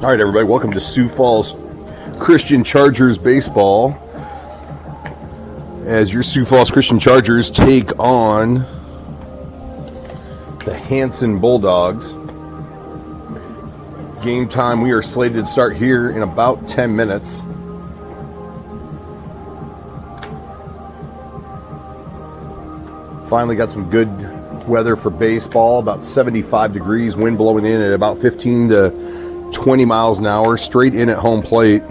All right, everybody, welcome to Sioux Falls Christian Chargers baseball. As your Sioux Falls Christian Chargers take on the Hanson Bulldogs. Game time, we are slated to start here in about 10 minutes. Finally got some good weather for baseball, about 75 degrees, wind blowing in at about 15 to 20 miles an hour, straight in at home plate.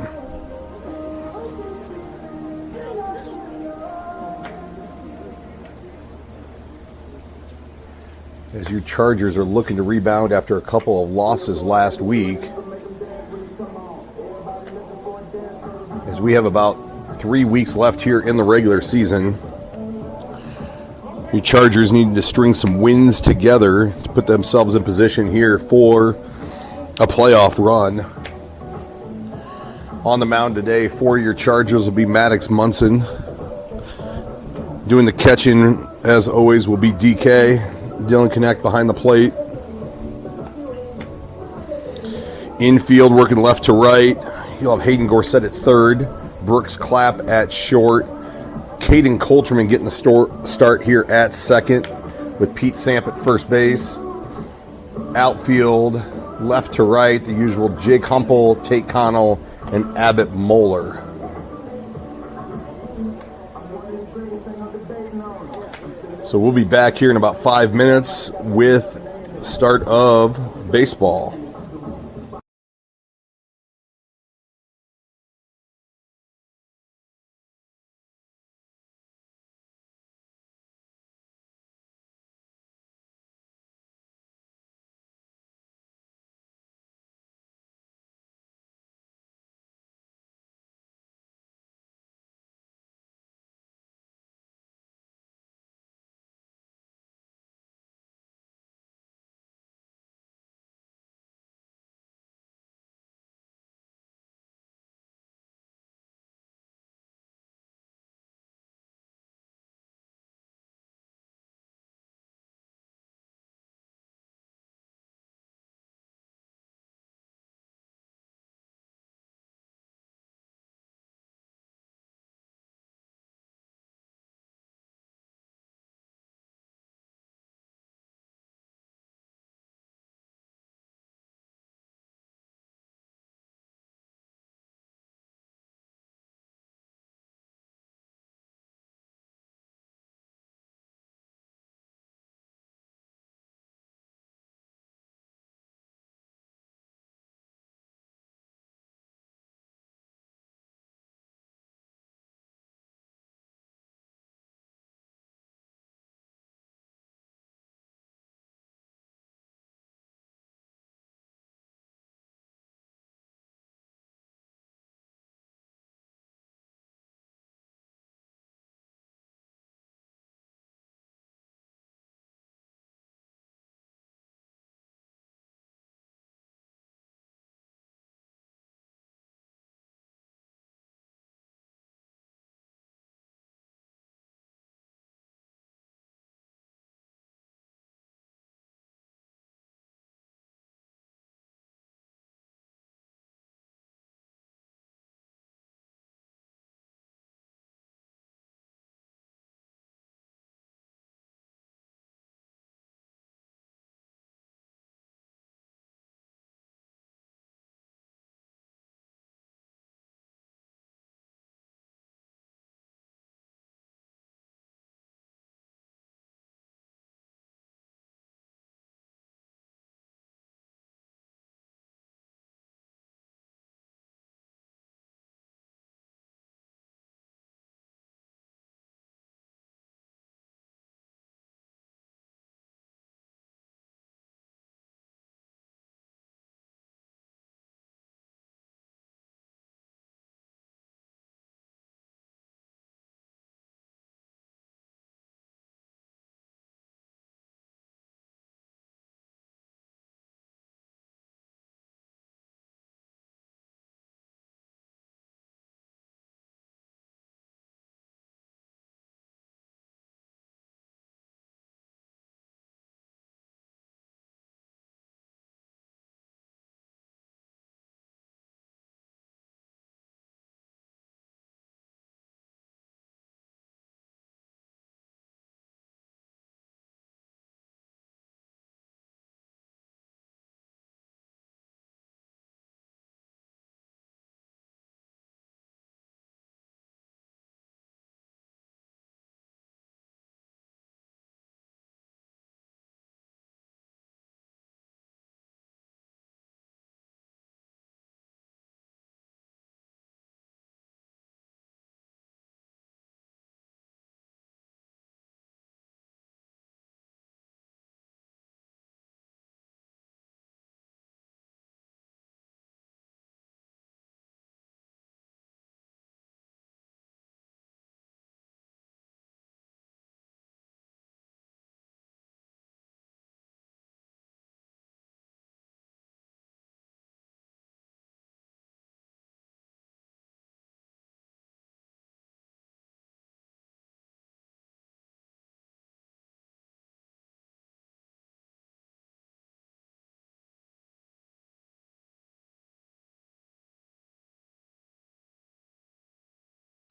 As your Chargers are looking to rebound after a couple of losses last week. As we have about 3 weeks left here in the regular season. Your Chargers need to string some wins together to put themselves in position here for a playoff run. On the mound today for your Chargers will be Maddox Munson. Doing the catching, as always, will be DK. Dylan Connect behind the plate. Infield working left to right. You'll have Hayden Gorsett at third. Brooks Clapp at short. Caden Coulterman getting the start here at second with Pete Samp at first base. Outfield, left to right, the usual Jake Humple, Tate Connell, and Abbott Moeller. So we'll be back here in about 5 minutes with the start of baseball.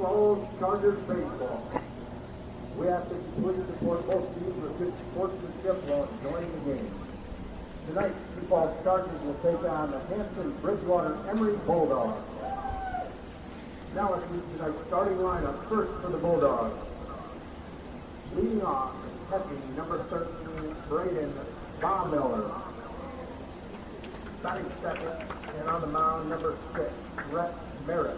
Follows Chargers baseball. We ask that you please support both teams with good sportsmanship while enjoying the game. Tonight, Sioux Falls Chargers will take on the Hanson Bridgewater Emory Bulldogs. Now let's meet tonight's starting lineup. First for the Bulldogs. Leading off, catching number 13, Braden Baumiller. Batting second, and on the mound, number 6, Rhett Merritt.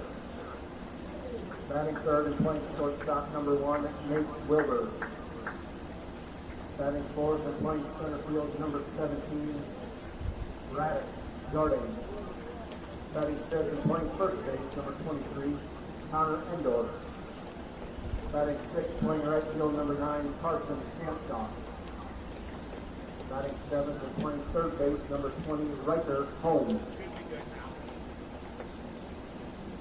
Batting third and playing shortstop, number 1, Nate Wilbur. Batting fourth and playing center field, number 17, Radek Jordan. Batting fifth and playing first base, number 23, Connor Endor. Batting sixth, playing right field, number 9, Carson Hampton. Batting seventh and playing third base, number 20, Riker Holmes.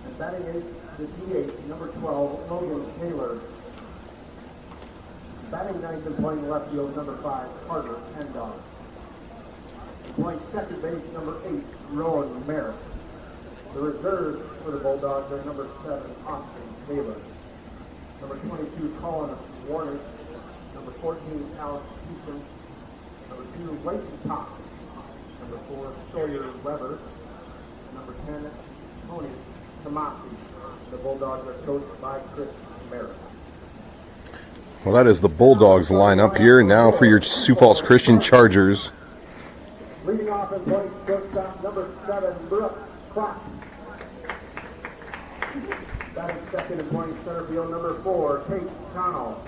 And batting eighth, the DH, number 12, Logan Taylor. Batting ninth and playing left field, number 5, Carter Endar. Playing second base, number 8, Rowan Merritt. The reserves for the Bulldogs are number 7, Austin Taylor. Number 22, Colin Warner. Number 14, Alex Houston. Number 2, Leighton Top. Number 4, Sawyer Weber. Number 10, Tony Tomasi. The Bulldogs are coached by Chris Merritt. Well, that is the Bulldogs lineup here. Now for your Sioux Falls Christian Chargers. Leading off and playing shortstop, number 7, Brooke Clark. Batting second and playing center field, number 4, Kate Connell.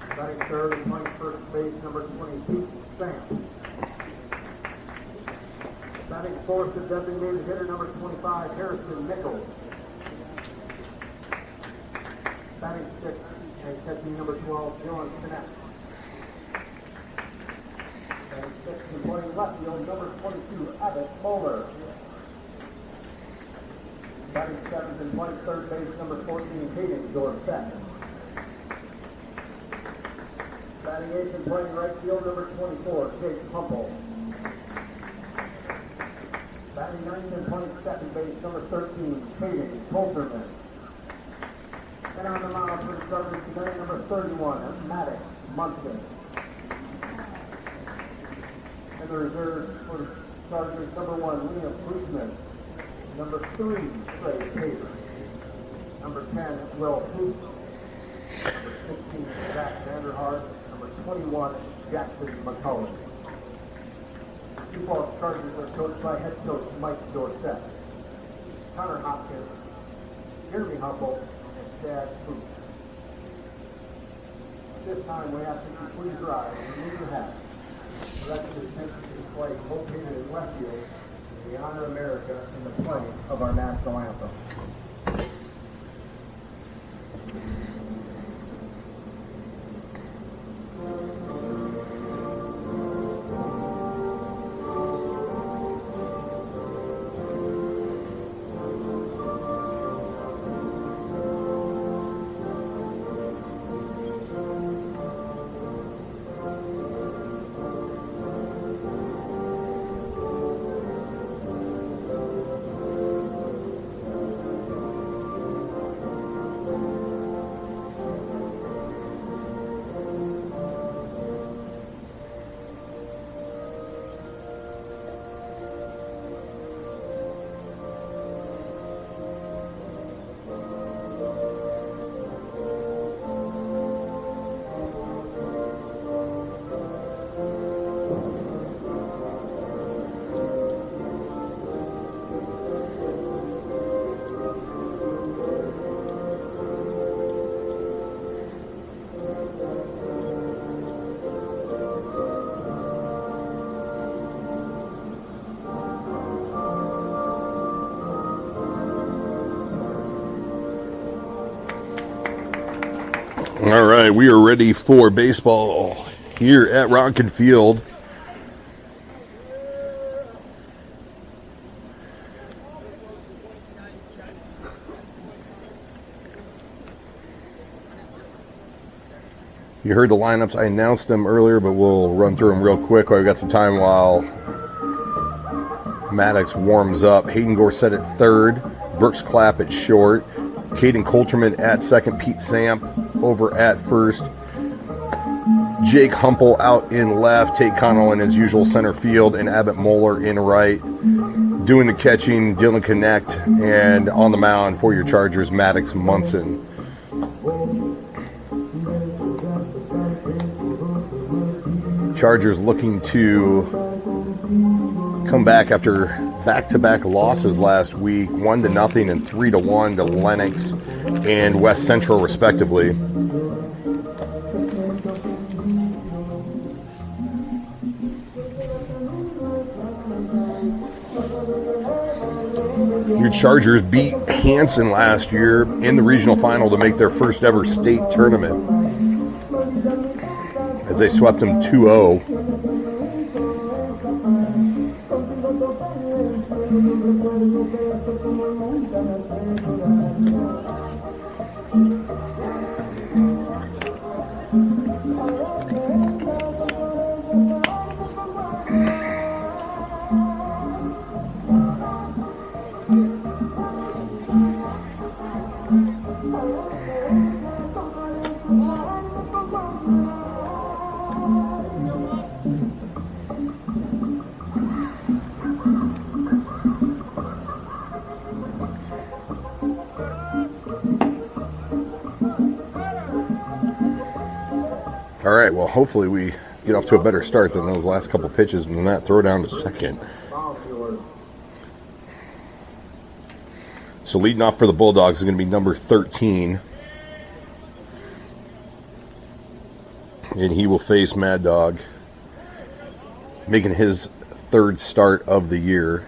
Batting third and playing first base, number 20, Pete Sam. Batting fourth and designated hitter, number 25, Harrison Nichols. Batting sixth and catching number 12, Dylan Connect. Batting sixth and playing left field, number 22, Abbott Bowler. Batting seventh and playing third base, number 14, Hayden Dorsett. Batting eighth and playing right field, number 24, Jake Humble. Batting ninth and playing second base, number 13, Hayden Colterman. And on the mound for the Chargers today, number 31, Maddox Munson. And the reserves for the Chargers, number 1, Liam Friedman. Number 3, Trey Taylor. Number 10, Will Hoop. Number 16, Zach Vanderhart. Number 21, Jackson McCullough. The Sioux Falls Chargers are coached by head coach Mike Dorsett, Connor Hopkins, Jeremy Humble, and Chad Hoop. This time we ask that you please rise and remove your hat. Direct your attention to the flag located in left field. We honor America in the playing of our national anthem. All right, we are ready for baseball here at Ronkin Field. You heard the lineups. I announced them earlier, but we'll run through them real quick while we got some time while Maddox warms up. Hayden Gorsett at third, Brooks Clapp at short, Caden Coulterman at second. Pete Samp over at first. Jake Humple out in left. Tate Connell in his usual center field. And Abbott Moeller in right. Doing the catching, Dylan Connect. And on the mound for your Chargers, Maddox Munson. Chargers looking to come back after back-to-back losses last week, 1-0 and 3-1 to Lenox and West Central, respectively. Your Chargers beat Hanson last year in the regional final to make their first ever state tournament, as they swept them 2-0. All right, well, hopefully we get off to a better start than those last couple pitches and then that throw down to second. So leading off for the Bulldogs is going to be number 13. And he will face Mad Dog, making his third start of the year.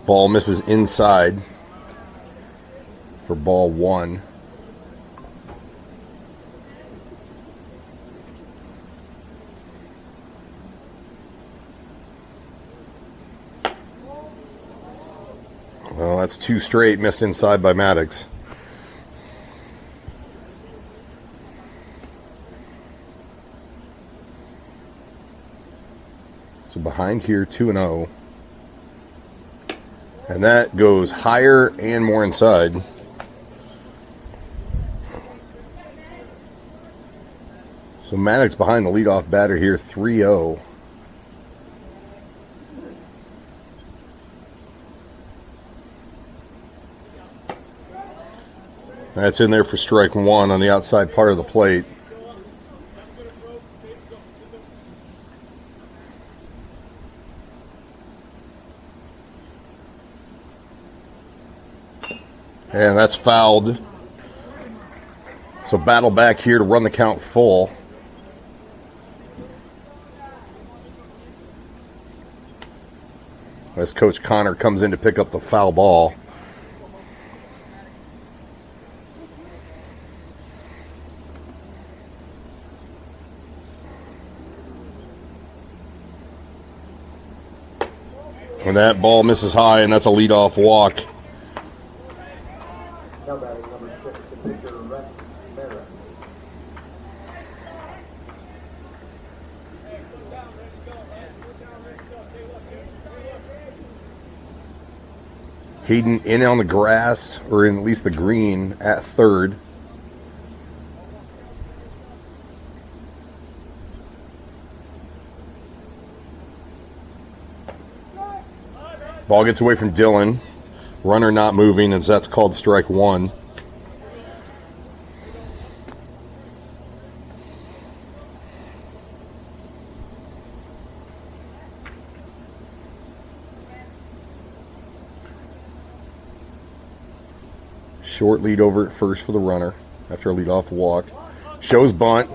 Ball misses inside for ball one. Well, that's two straight missed inside by Maddox. So behind here, 2-0. And that goes higher and more inside. So Maddox behind the leadoff batter here, 3-0. That's in there for strike one on the outside part of the plate. And that's fouled. So battle back here to run the count full. As Coach Connor comes in to pick up the foul ball. And that ball misses high, and that's a leadoff walk. Now batting number 6, the pitcher, Rex Merritt. Hayden in on the grass, or in at least the green, at third. Ball gets away from Dylan. Runner not moving, as that's called strike one. Short lead over at first for the runner after a leadoff walk. Shows bunt.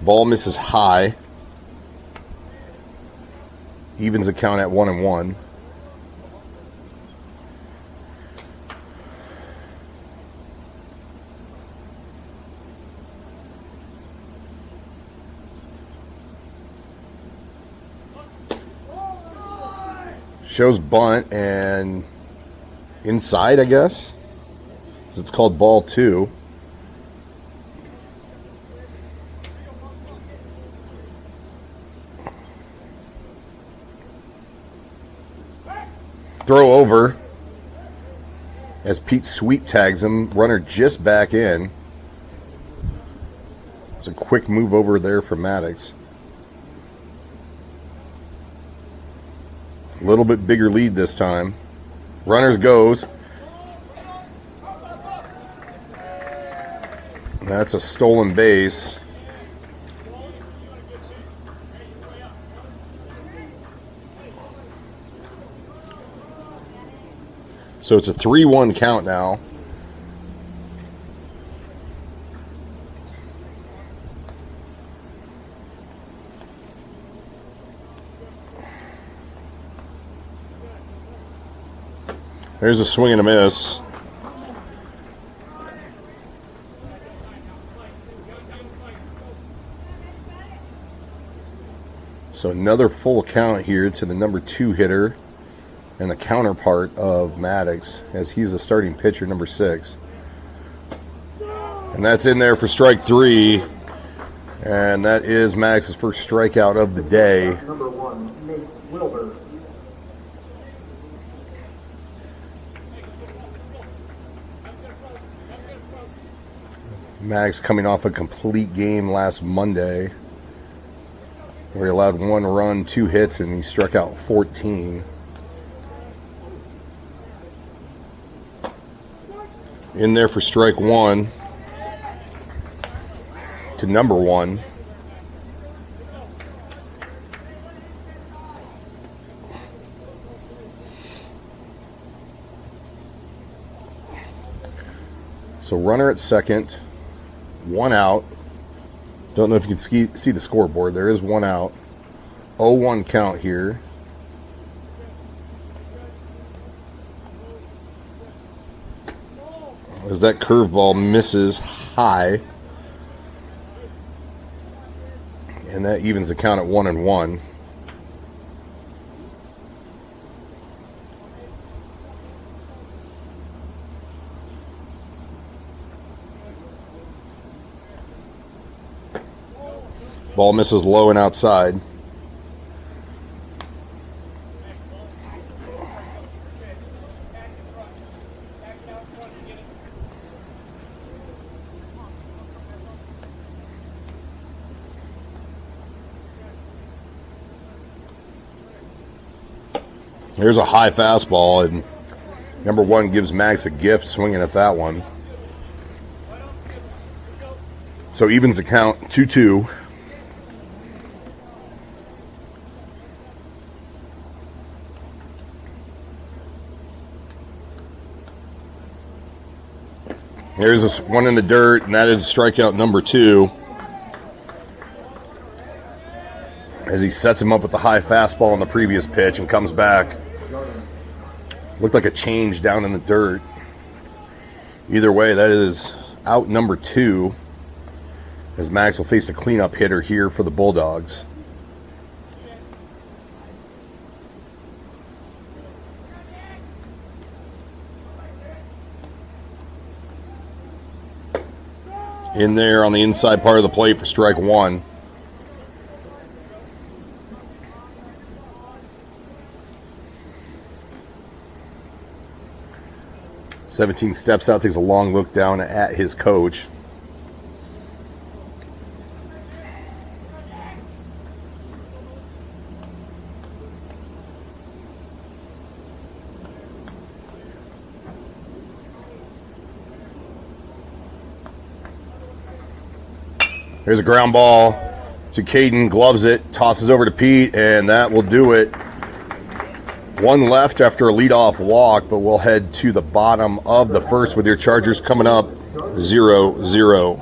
Ball misses high. Evens the count at 1-1. Shows bunt and inside, I guess. It's called ball two. Throw over. as Pete sweep tags him. Runner just back in. It's a quick move over there for Maddox. A little bit bigger lead this time. Runners goes. That's a stolen base. So it's a 3-1 count now. There's a swing and a miss. So another full count here to the number 2 hitter and the counterpart of Maddox, as he's the starting pitcher, number 6. And that's in there for strike 3. And that is Maddox's first strikeout of the day. Number 1, Nate Wilbur. Maddox coming off a complete game last Monday, where he allowed 1 run, 2 hits, and he struck out 14. In there for strike 1 to number 1. So runner at second, 1 out. Don't know if you can see the scoreboard. There is 1 out. 0-1 count here. As that curveball misses high. And that evens the count at 1-1. Ball misses low and outside. There's a high fastball, and number 1 gives Max a gift swinging at that one. So evens the count 2-2. There's this one in the dirt, and that is strikeout number 2. As he sets him up with the high fastball on the previous pitch and comes back. Looked like a change down in the dirt. Either way, that is out number 2, as Max will face a cleanup hitter here for the Bulldogs. In there on the inside part of the plate for strike 1. "17 steps out, takes a long look down at his coach. There's a ground ball to Caden, gloves it, tosses over to Pete, and that will do it. 1 left after a leadoff walk, but we'll head to the bottom of the first with your Chargers coming up 0-0.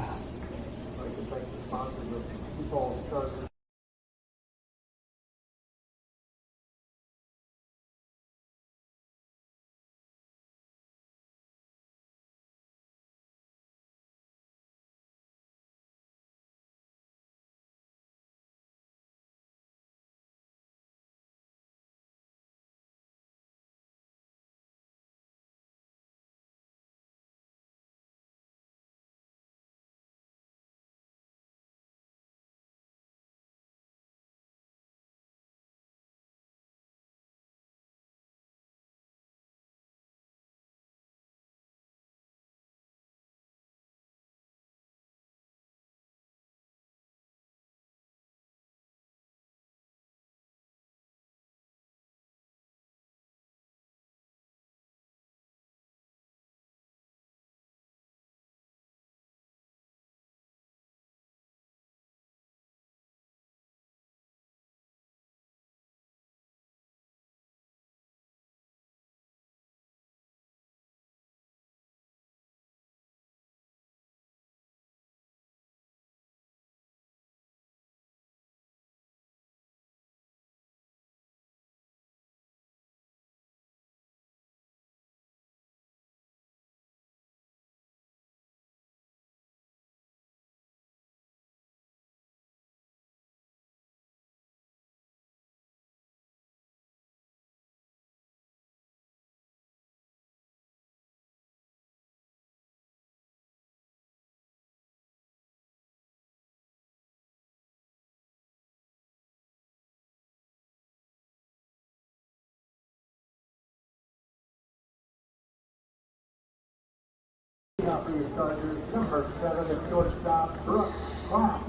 out for your Chargers, number 7, the shortstop, Brooks Clapp.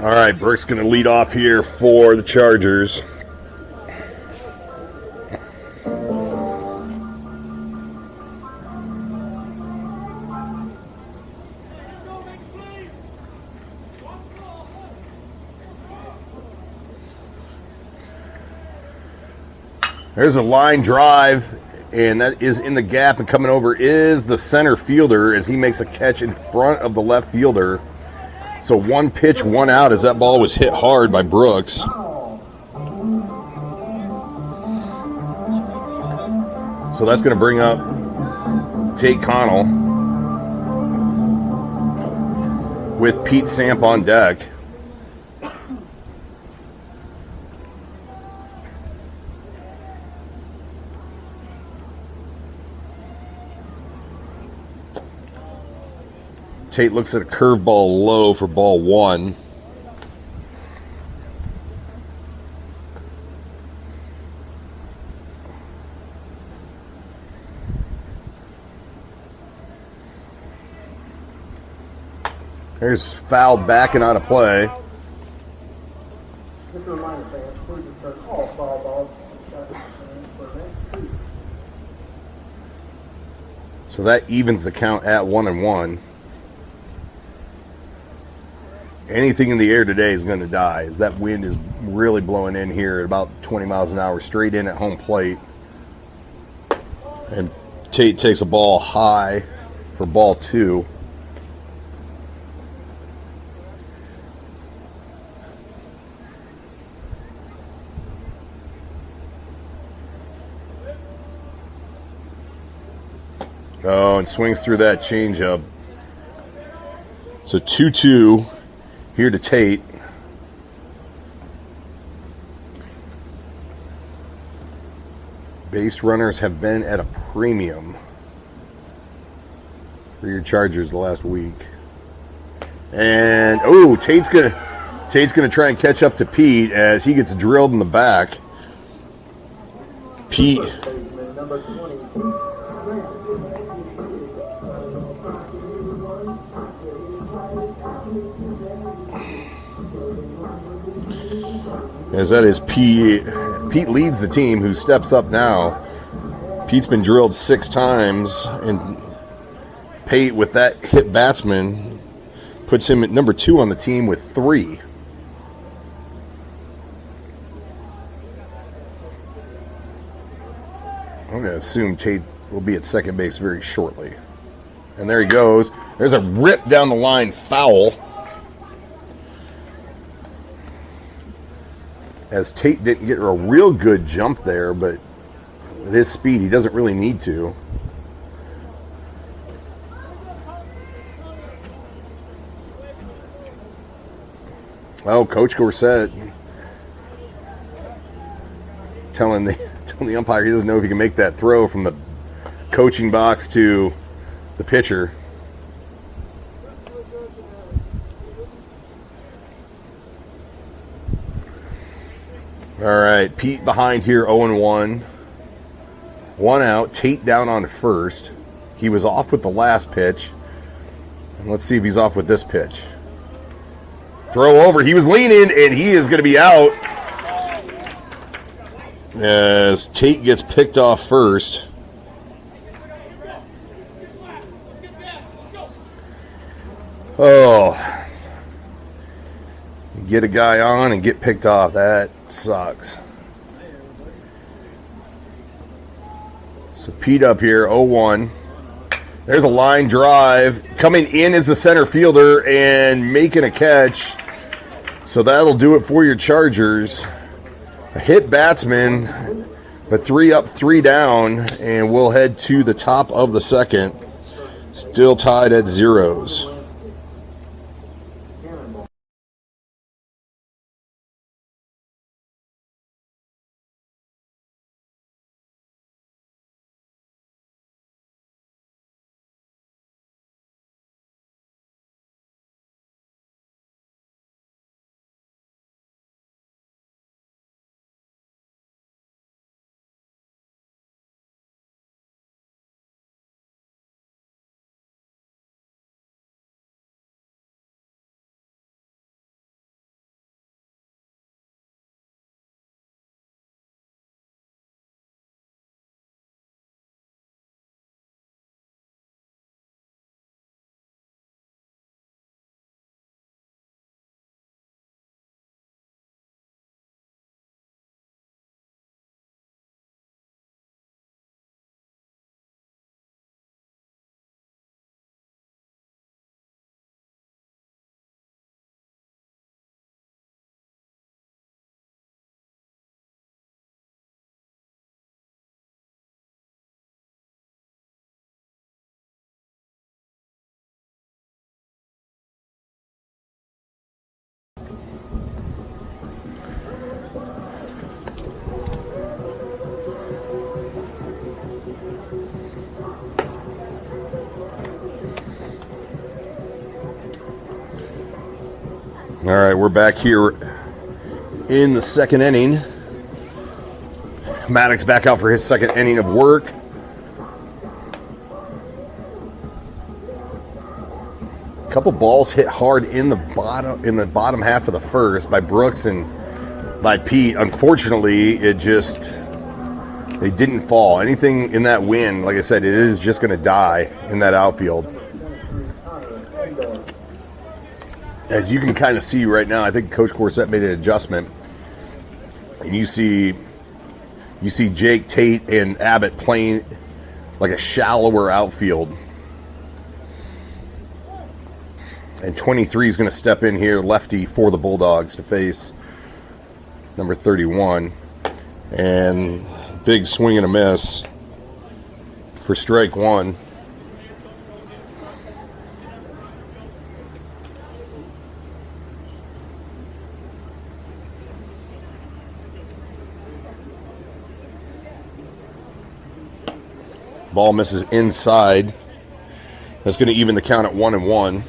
All right, Brooks going to lead off here for the Chargers. There's a line drive, and that is in the gap, and coming over is the center fielder as he makes a catch in front of the left fielder. So 1 pitch, 1 out as that ball was hit hard by Brooks. So that's going to bring up Tate Connell with Pete Samp on deck. Tate looks at a curveball low for ball 1. There's foul backing out of play. Just a reminder, fans, please return all foul balls for next week. So that evens the count at 1-1. Anything in the air today is going to die, as that wind is really blowing in here at about 20 miles an hour straight in at home plate. And Tate takes a ball high for ball 2. Oh, and swings through that changeup. So 2-2 here to Tate. Base runners have been at a premium for your Chargers the last week. And Tate's gonna try and catch up to Pete as he gets drilled in the back. Pete. Number 20. As that is Pete. Pete leads the team, who steps up now. Pete's been drilled 6 times, and Pate, with that hit batsman, puts him at number 2 on the team with 3. I'm going to assume Tate will be at second base very shortly. And there he goes. There's a rip down the line foul. As Tate didn't get a real good jump there, but with his speed, he doesn't really need to. Oh, Coach Gorsett telling the umpire he doesn't know if he can make that throw from the coaching box to the pitcher. All right, Pete behind here, 0-1. 1 out, Tate down on first. He was off with the last pitch. And let's see if he's off with this pitch. Throw over, he was leaning, and he is going to be out. As Tate gets picked off first. Oh. Get a guy on and get picked off. That sucks. So Pete up here, 0-1. There's a line drive. Coming in is the center fielder and making a catch. So that'll do it for your Chargers. A hit batsman, but 3 up, 3 down, and we'll head to the top of the second. Still tied at 0s. All right, we're back here in the second inning. Maddox back out for his second inning of work. A couple balls hit hard in the bottom half of the first by Brooks and by Pete. Unfortunately, they didn't fall. Anything in that wind, like I said, it is just going to die in that outfield. As you can kind of see right now, I think Coach Corsett made an adjustment. And you see Jake, Tate, and Abbott playing like a shallower outfield. And 23 is going to step in here, lefty for the Bulldogs to face number 31. And big swing and a miss for strike one. Ball misses inside. That's going to even the count at 1-1.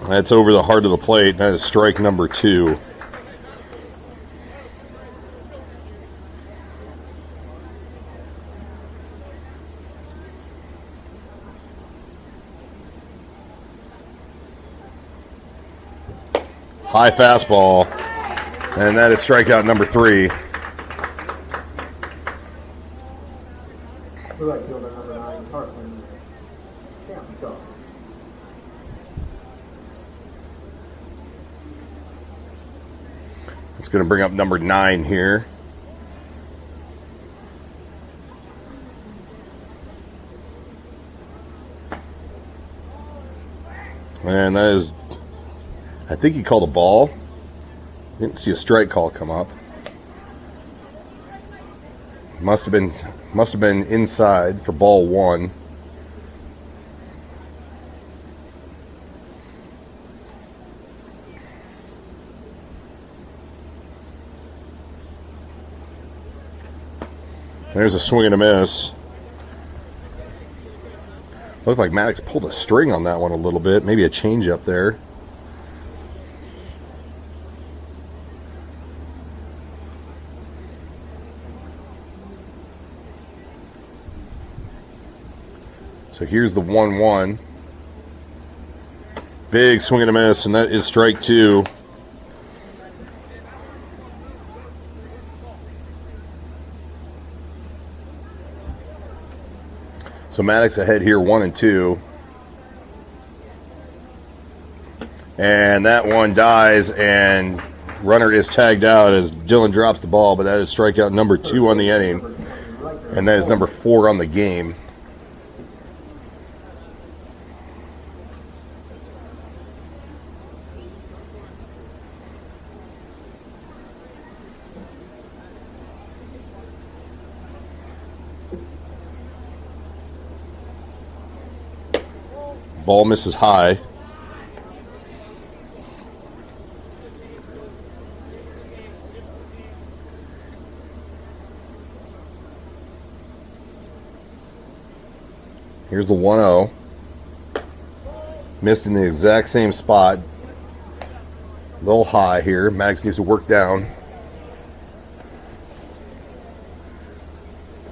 That's over the heart of the plate. That is strike number 2. High fastball, and that is strikeout number 3. The right fielder, number 9, Hanson. It's going to bring up number 9 here. And that is, I think he called a ball. Didn't see a strike call come up. Must have been inside for ball 1. There's a swing and a miss. Looked like Maddox pulled a string on that one a little bit. Maybe a change up there. So here's the 1-1. Big swing and a miss, and that is strike 2. So Maddox ahead here, 1-2. And that one dies, and runner is tagged out as Dylan drops the ball, but that is strikeout number 2 on the inning. And that is number 4 on the game. Ball misses high. Here's the 1-0. Missed in the exact same spot. A little high here. Maddox needs to work down.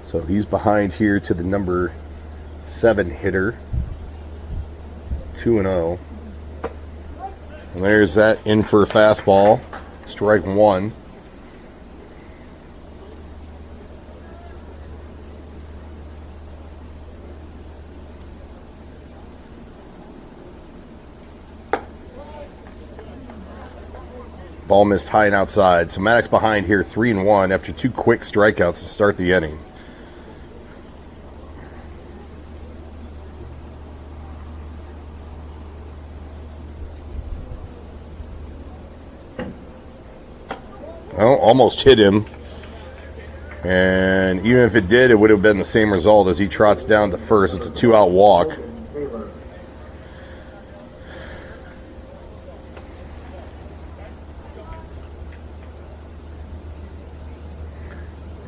So he's behind here to the number 7 hitter. 2-0. And there's that in for a fastball. Strike 1. Ball missed high and outside. So Maddox behind here 3-1 after 2 quick strikeouts to start the inning. Well, almost hit him. And even if it did, it would have been the same result as he trots down to first. It's a 2-out walk.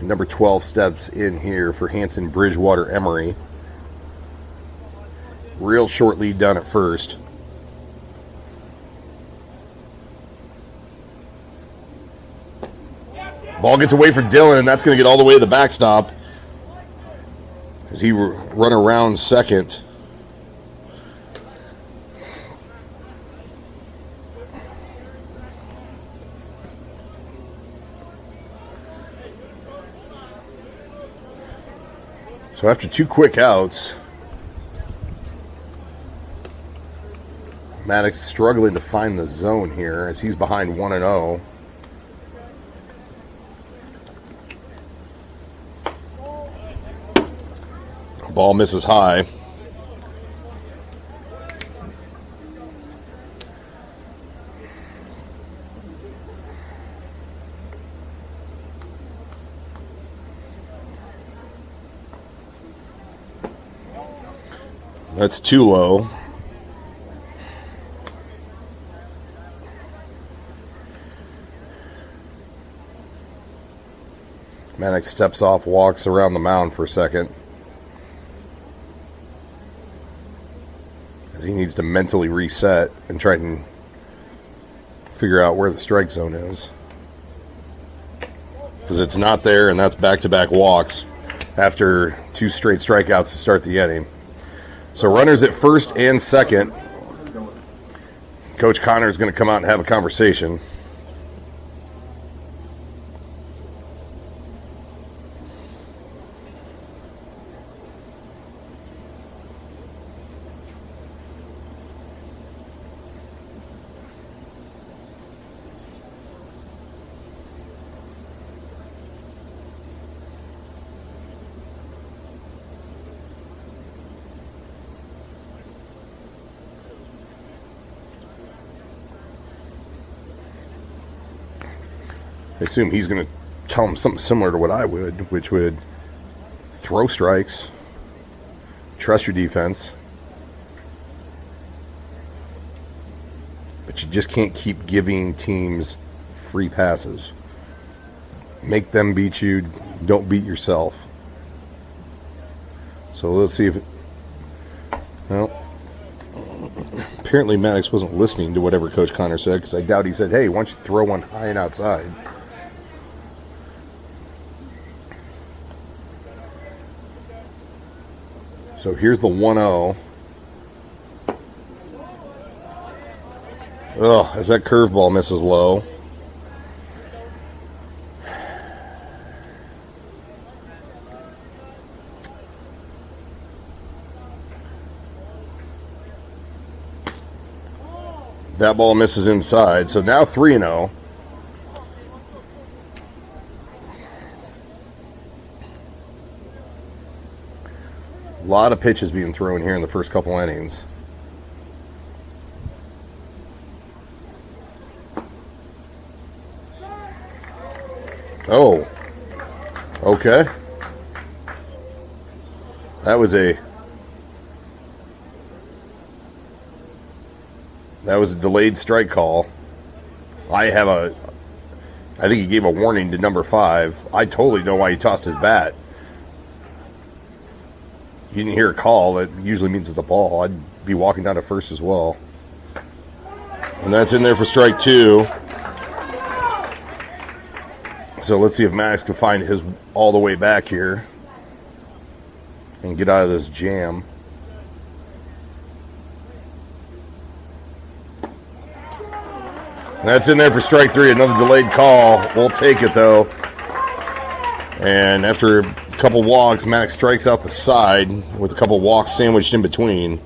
Number 12 steps in here for Hanson, Bridgewater, Emery. Real short lead down at first. Ball gets away from Dillon, and that's going to get all the way to the backstop as he run around second. So after 2 quick outs, Maddox struggling to find the zone here as he's behind 1-0. Ball misses high. That's too low. Maddox steps off, walks around the mound for a second, as he needs to mentally reset and try and figure out where the strike zone is. Because it's not there, and that's back-to-back walks after 2 straight strikeouts to start the inning. So runners at first and second. Coach Connor is going to come out and have a conversation. I assume he's going to tell him something similar to what I would, which would throw strikes, trust your defense, but you just can't keep giving teams free passes. Make them beat you, don't beat yourself. So let's see if apparently Maddox wasn't listening to whatever Coach Connor said, because I doubt he said, hey, why don't you throw one high and outside? So here's the 1-0. Ugh, as that curveball misses low. That ball misses inside. So now 3-0. A lot of pitches being thrown here in the first couple innings. Oh. Okay. That was a delayed strike call. I think he gave a warning to number 5. I totally know why he tossed his bat. You didn't hear a call, that usually means it's the ball. I'd be walking down to first as well. And that's in there for strike 2. So let's see if Maddox can find his all the way back here and get out of this jam. And that's in there for strike 3. Another delayed call. We'll take it, though. And after a couple walks, Maddox strikes out the side with a couple walks sandwiched in between.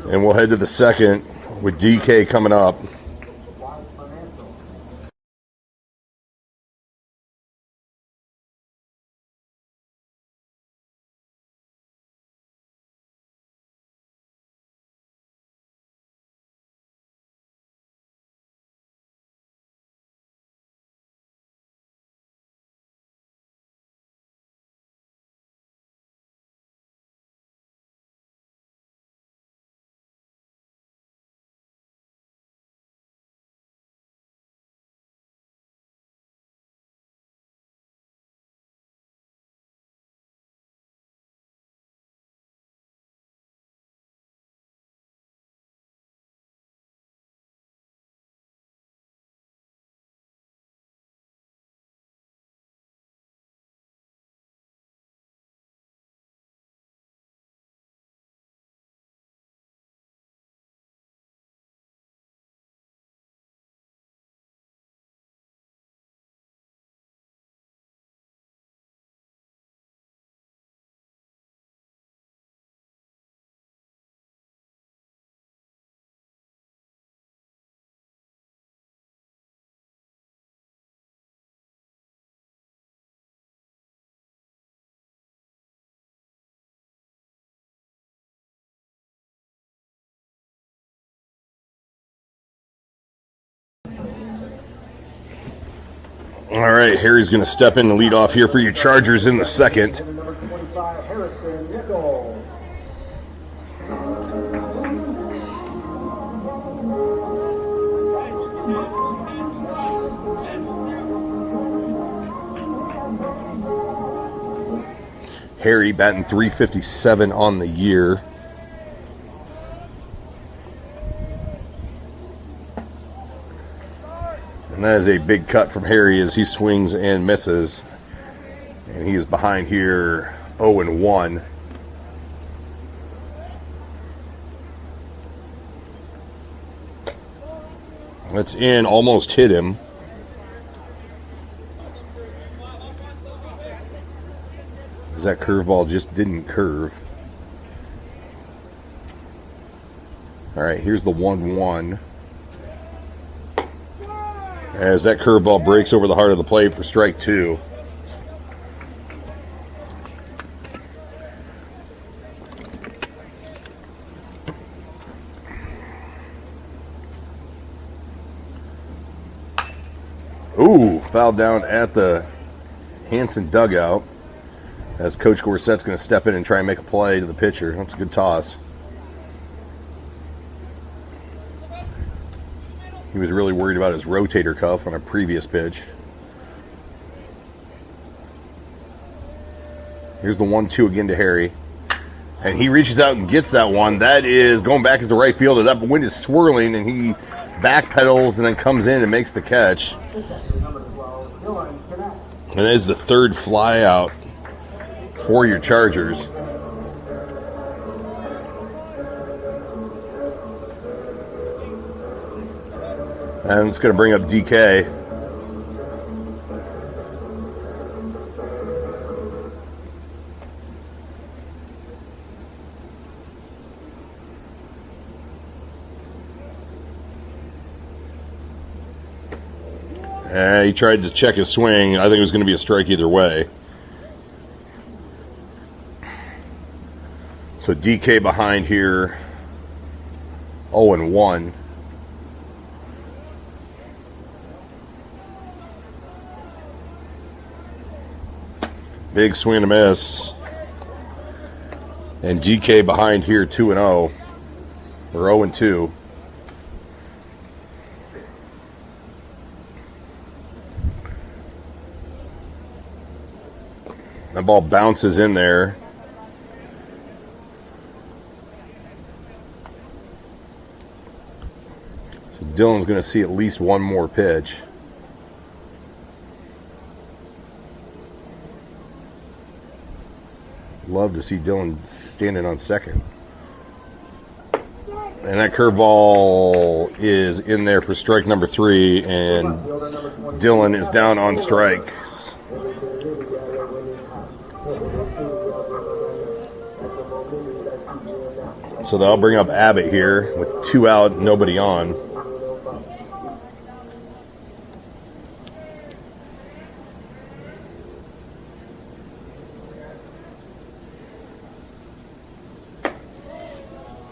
And we'll head to the second with DK coming up. All right, Harry's going to step in and lead off here for your Chargers in the second. Number 25, Harrison Nichols. Harry batting .357 on the year. And that is a big cut from Harry as he swings and misses. And he is behind here 0-1. That's in, almost hit him. As that curveball just didn't curve. All right, here's the 1-1. As that curveball breaks over the heart of the plate for strike 2. Ooh, fouled down at the Hanson dugout. As Coach Gorset's going to step in and try and make a play to the pitcher. That's a good toss. He was really worried about his rotator cuff on a previous pitch. Here's the 1-2 again to Harry. And he reaches out and gets that one. That is going back as the right fielder. That wind is swirling, and he backpedals and then comes in and makes the catch. And that is the third fly out for your Chargers. And it's going to bring up DK. He tried to check his swing. I think it was going to be a strike either way. So DK behind here, 0-1. Big swing and a miss. And DK behind here, 2-0. Or 0-2. That ball bounces in there. So Dylan's going to see at least one more pitch. Love to see Dylan standing on second. And that curveball is in there for strike number 3, and Dylan is down on strikes. So they'll bring up Abbott here with 2 out, nobody on.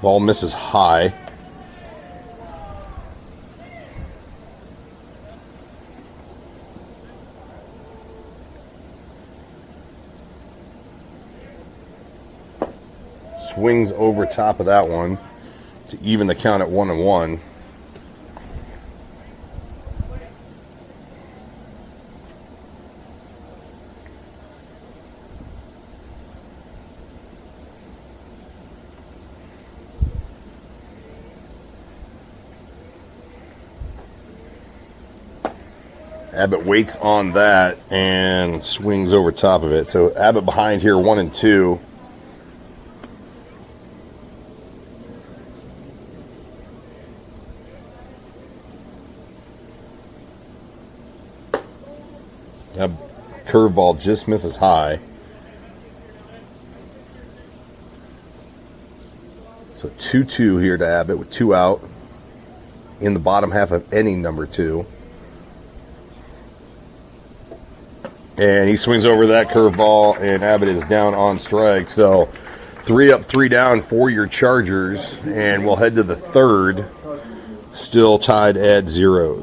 Ball misses high. Swings over top of that one to even the count at 1-1. Abbott waits on that and swings over top of it. So Abbott behind here, 1-2. That curveball just misses high. So 2-2 here to Abbott with 2 out in the bottom half of inning number 2. And he swings over that curveball, and Abbott is down on strike. So 3 up, 3 down for your Chargers, and we'll head to the third, still tied at 0.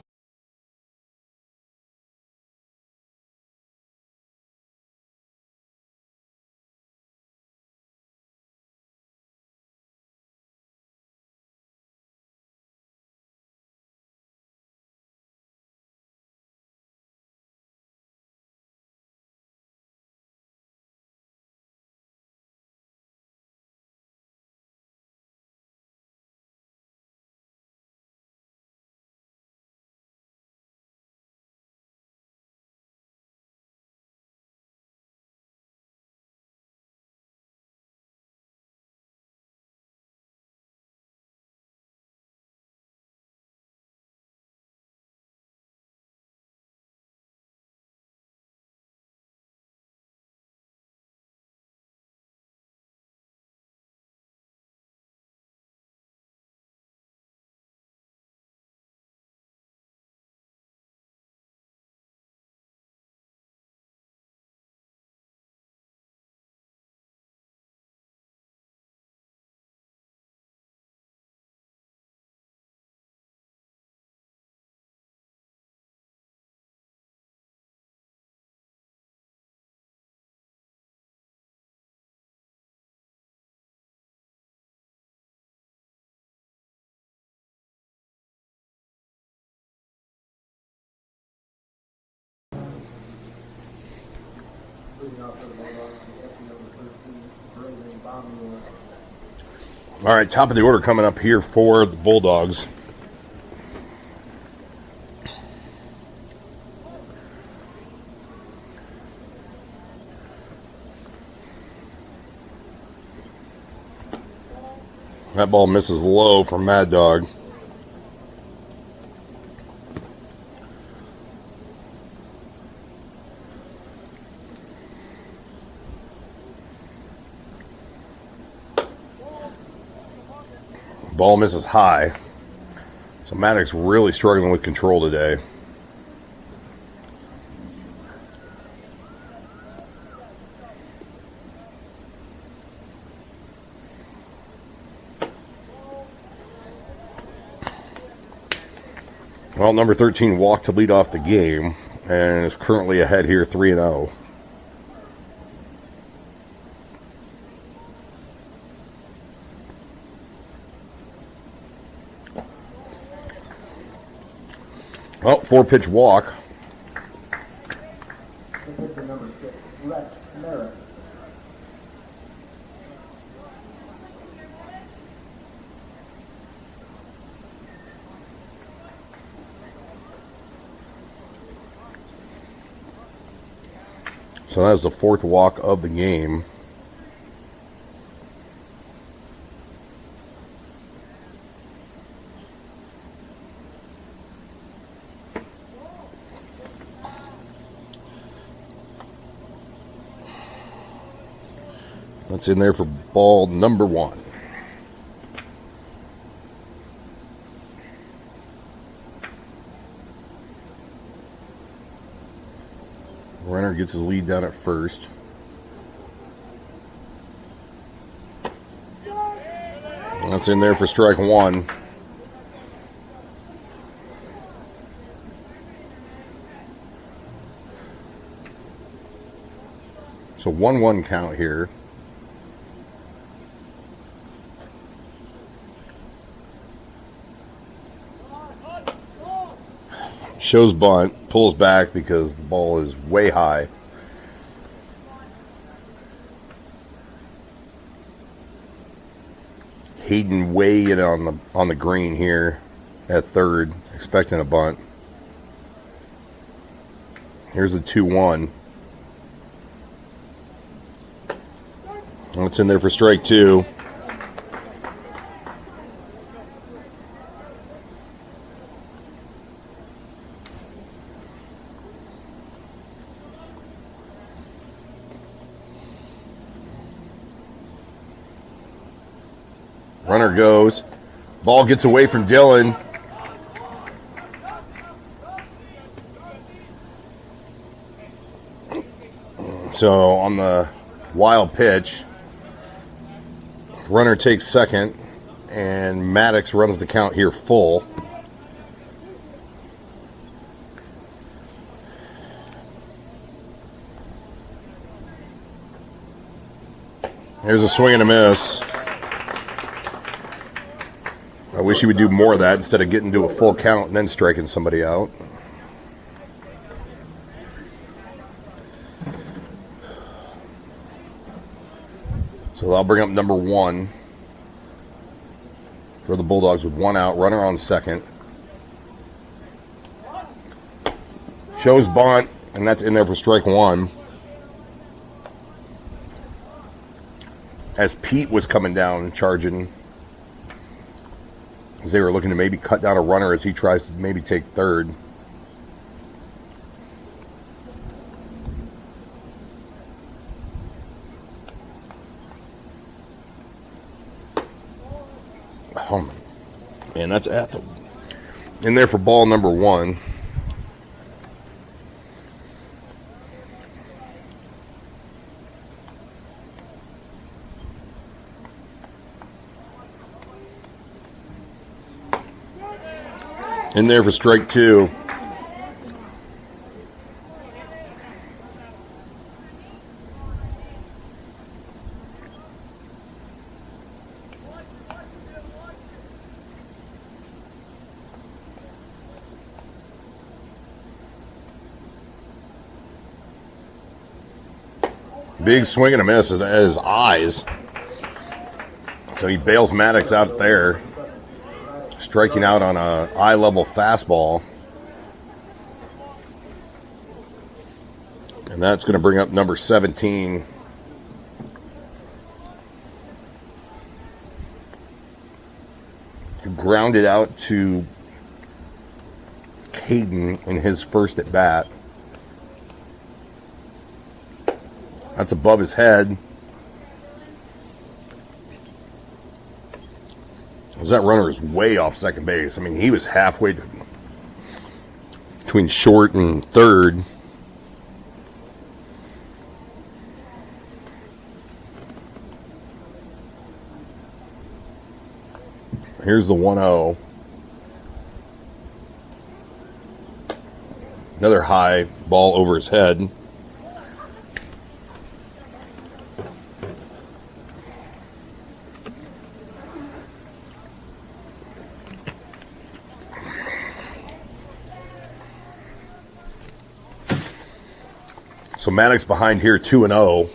Leading off for the Bulldogs, the number 13, Brazen Bommuller. All right, top of the order coming up here for the Bulldogs. That ball misses low from Mad Dog. Ball misses high. So Maddox really struggling with control today. Well, number 13 walked to lead off the game and is currently ahead here 3-0. Well, 4-pitch walk. Pitcher number 6, Lex Merritt. So that's the 4th walk of the game. That's in there for ball number 1. Runner gets his lead down at first. That's in there for strike 1. So 1-1 count here. Shows bunt, pulls back because the ball is way high. Hayden way in on the green here at third, expecting a bunt. Here's a 2-1. It's in there for strike 2. Runner goes. Ball gets away from Dylan. So on the wild pitch, runner takes second, and Maddox runs the count here full. Here's a swing and a miss. I wish he would do more of that instead of getting to a full count and then striking somebody out. So I'll bring up number 1 for the Bulldogs with 1 out. Runner on second. Shows bunt, and that's in there for strike 1. As Pete was coming down and charging, as they were looking to maybe cut down a runner as he tries to maybe take third. Oh, man, that's at the in there for ball number 1. In there for strike 2. Big swing and a miss at his eyes. So he bails Maddox out there, striking out on a eye-level fastball. And that's going to bring up number 17. Grounded out to Caden in his first at bat. That's above his head. As that runner is way off second base. I mean, he was halfway between short and third. Here's the 1-0. Another high ball over his head. So Maddox behind here 2-0.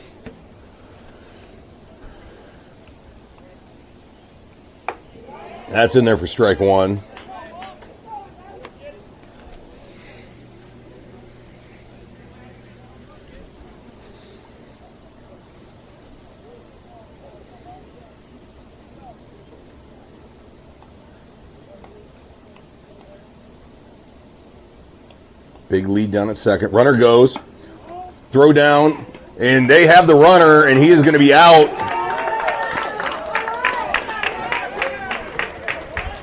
That's in there for strike one. Big lead down at second. Runner goes. Throw down. And they have the runner, and he is going to be out.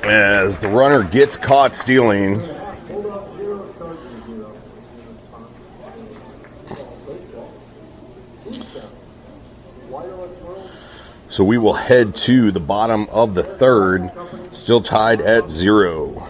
As the runner gets caught stealing. So we will head to the bottom of the third, still tied at 0.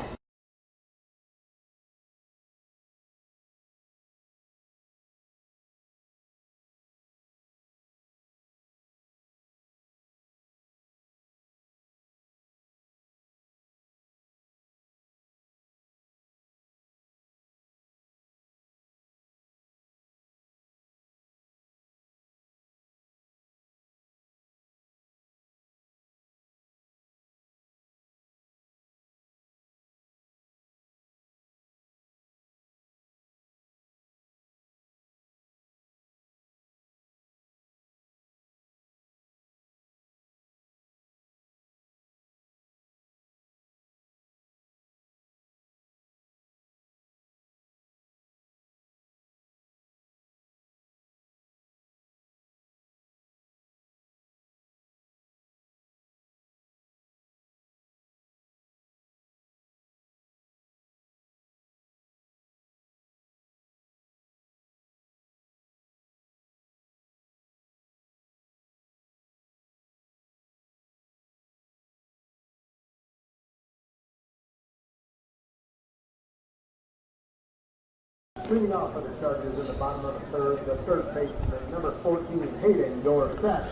Leading off of the Chargers in the bottom of the third baseman, number 14, Hayden Dorsett.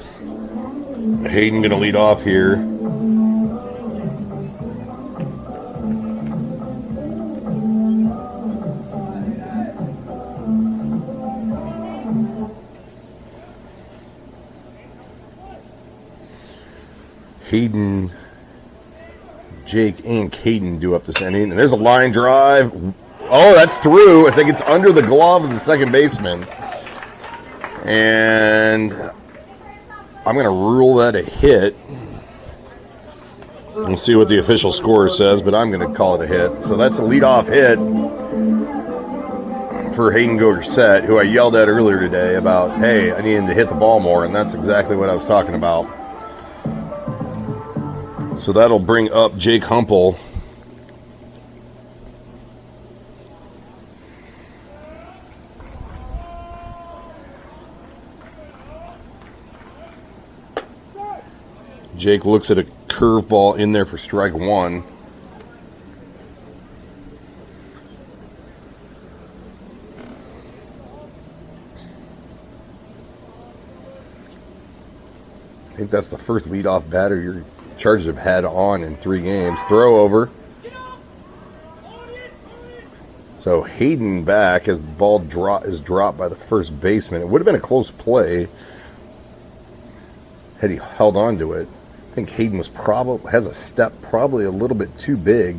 Hayden going to lead off here. Hayden, Jake, and Caden do up this inning. And there's a line drive. Oh, that's through as it gets under the glove of the second baseman. And I'm going to rule that a hit. We'll see what the official score says, but I'm going to call it a hit. So that's a leadoff hit for Hayden Dorsett, who I yelled at earlier today about, hey, I need him to hit the ball more, and that's exactly what I was talking about. So that'll bring up Jake Humple. Jake looks at a curveball in there for strike one. I think that's the first leadoff batter your Chargers have had on in 3 games. Throw over. So Hayden back as the ball is dropped by the first baseman. It would have been a close play had he held on to it. I think Hayden has a step probably a little bit too big.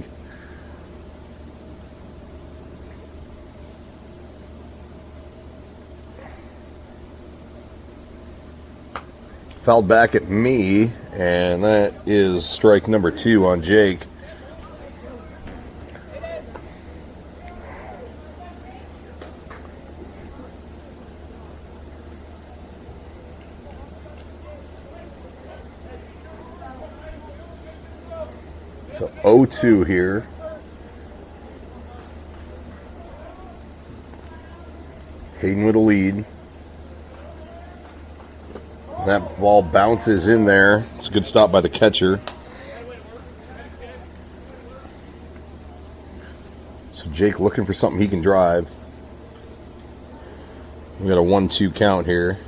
Fouled back at me, and that is strike number 2 on Jake. So 0-2 here. Hayden with a lead. That ball bounces in there. It's a good stop by the catcher. So Jake looking for something he can drive. We got a 1-2 count here.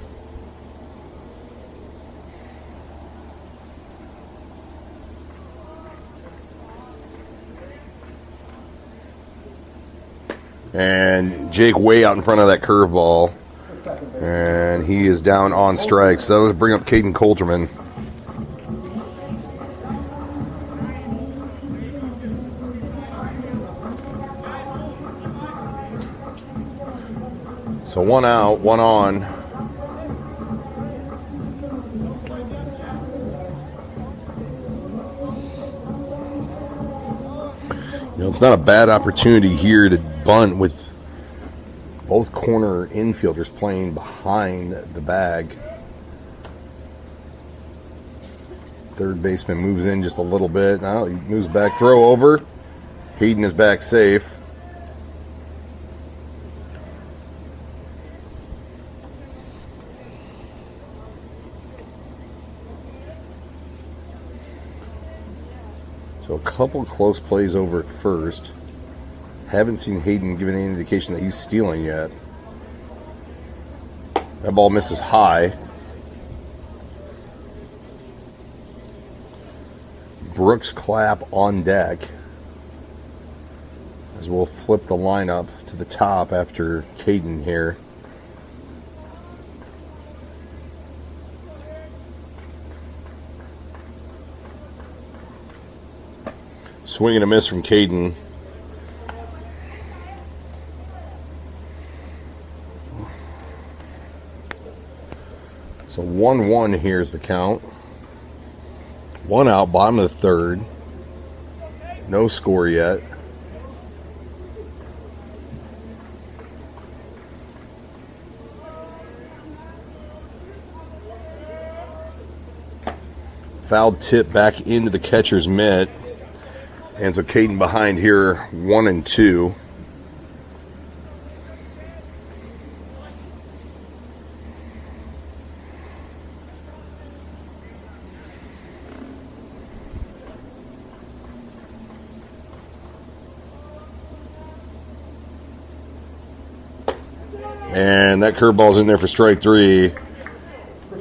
And Jake way out in front of that curveball. And he is down on strikes. That'll bring up Caden Coulterman. So 1 out, 1 on. You know, it's not a bad opportunity here to bunt with both corner infielders playing behind the bag. Third baseman moves in just a little bit. Now he moves back, throw over. Hayden is back safe. So a couple close plays over at first. Haven't seen Hayden give any indication that he's stealing yet. That ball misses high. Brooks Clapp on deck. As we'll flip the lineup to the top after Caden here. Swing and a miss from Caden. So 1-1 here's the count. 1 out, bottom of the third. No score yet. Foul tip back into the catcher's mitt. And so Caden behind here, 1-2. And that curveball's in there for strike 3. The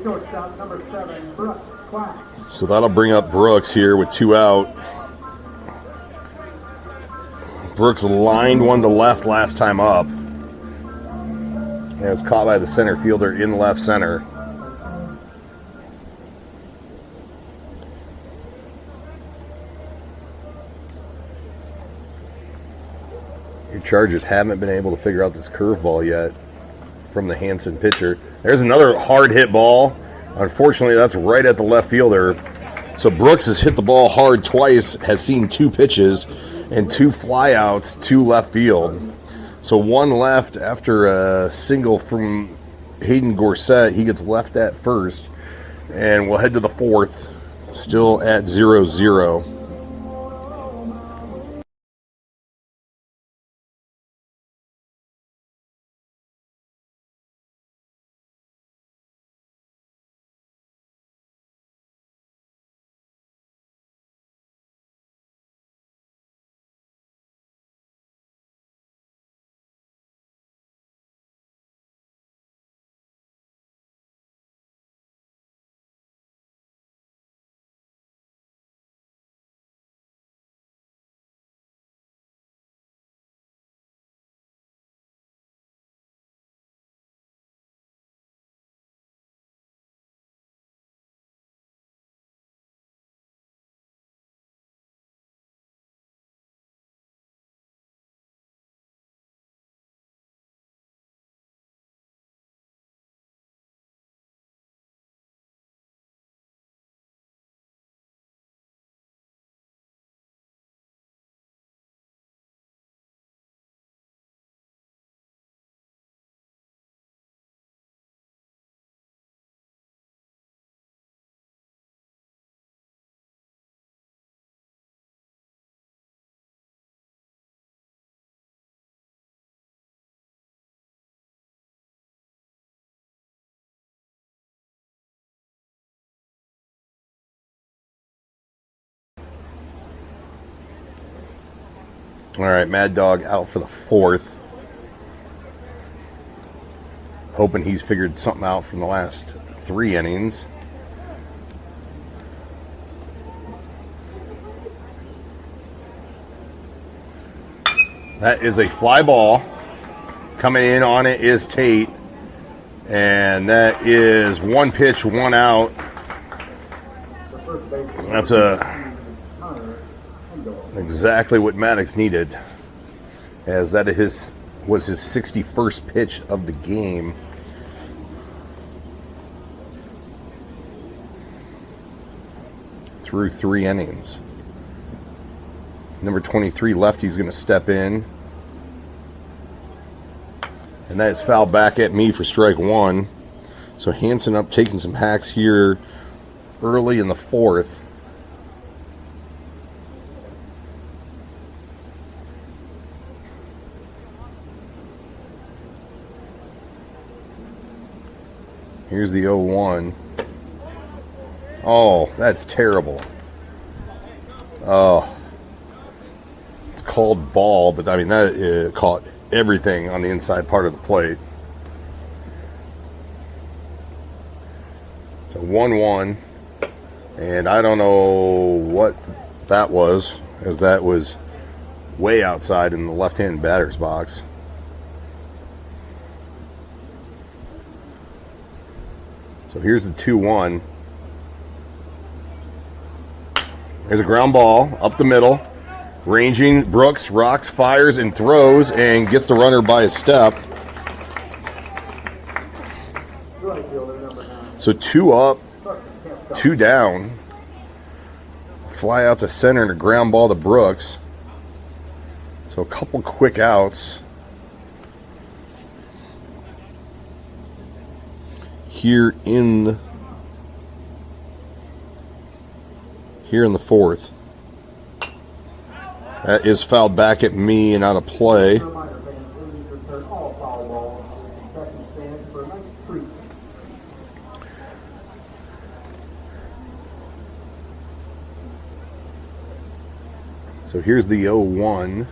shortstop, number 7, Brooks Clapp. So that'll bring up Brooks here with 2 out. Brooks lined one to left last time up. And it was caught by the center fielder in left center. Your Chargers haven't been able to figure out this curveball yet from the Hanson pitcher. There's another hard hit ball. Unfortunately, that's right at the left fielder. So Brooks has hit the ball hard twice, has seen 2 pitches and 2 flyouts to left field. So 1 left after a single from Hayden Gorsett. He gets left at first. And we'll head to the 4th, still at 0-0. All right, Mad Dog out for the 4th. Hoping he's figured something out from the last 3 innings. That is a fly ball. Coming in on it is Tate. And that is 1 pitch, 1 out. That's exactly what Maddox needed, as that was his 61st pitch of the game. Through 3 innings. Number 23 lefty's going to step in. And that is fouled back at me for strike 1. So Hanson up taking some hacks here early in the 4th. Here's the 0-1. Oh, that's terrible. Oh. It's called ball, but I mean, that caught everything on the inside part of the plate. It's a 1-1. And I don't know what that was, as that was way outside in the left-hand batter's box. So here's the 2-1. There's a ground ball up the middle. Ranging, Brooks rocks, fires, and throws, and gets the runner by a step. So 2 up, 2 down. Fly out to center and a ground ball to Brooks. So a couple quick outs. Here in the 4th. That is fouled back at me and out of play. So here's the 0-1.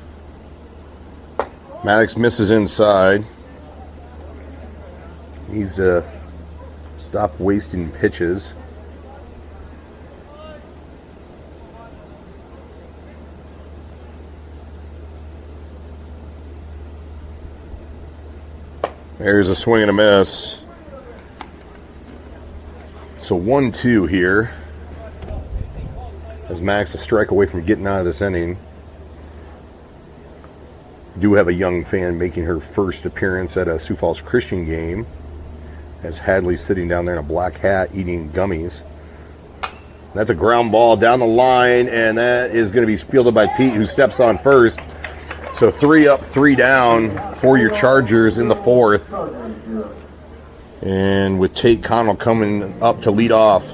Maddox misses inside. Needs to stop wasting pitches. There's a swing and a miss. So 1-2 here. As Max a strike away from getting out of this inning. Do have a young fan making her first appearance at a Sioux Falls Christian game. As Hadley's sitting down there in a black hat eating gummies. That's a ground ball down the line, and that is going to be fielded by Pete, who steps on first. So 3 up, 3 down for your Chargers in the 4th. And with Tate Connell coming up to lead off.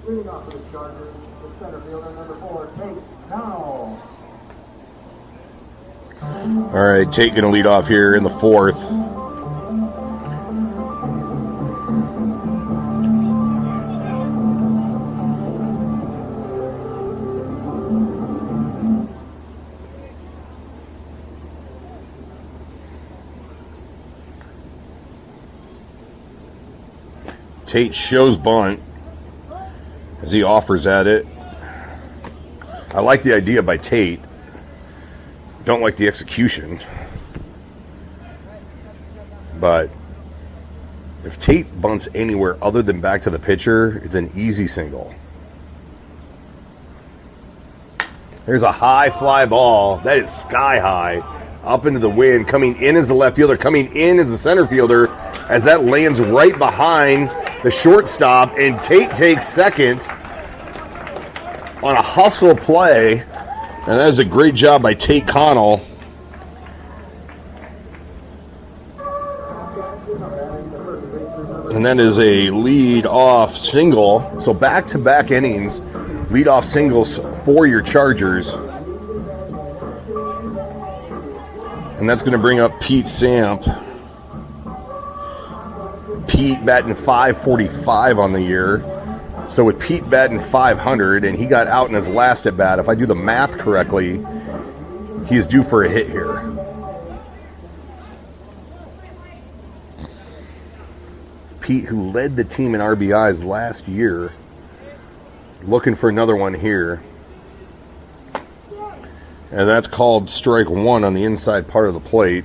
Leading off for the Chargers, the center fielder, number 4, Tate Connell. All right, Tate going to lead off here in the 4th. Tate shows bunt. as he offers at it. I like the idea by Tate. Don't like the execution. But if Tate bunts anywhere other than back to the pitcher, it's an easy single. There's a high fly ball. That is sky high. Up into the wind. Coming in as the left fielder. Coming in as the center fielder. As that lands right behind the shortstop. And Tate takes second on a hustle play. And that is a great job by Tate Connell. And that is a lead-off single. So back-to-back innings, lead-off singles for your Chargers. And that's going to bring up Pete Samp. Pete batting .545 on the year. So with Pete batting .500, and he got out in his last at-bat, if I do the math correctly, he's due for a hit here. Pete, who led the team in RBIs last year, looking for another one here. And that's called strike one on the inside part of the plate.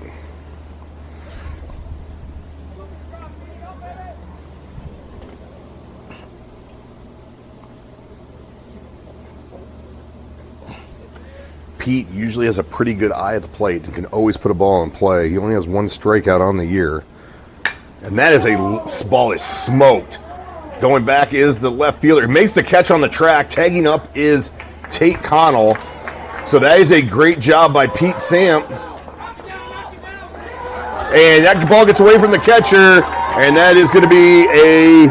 Pete usually has a pretty good eye at the plate and can always put a ball in play. He only has one strikeout on the year. And that is ball is smoked. Going back is the left fielder. Makes the catch on the track. Tagging up is Tate Connell. So that is a great job by Pete Samp. And that ball gets away from the catcher. And that is going to be a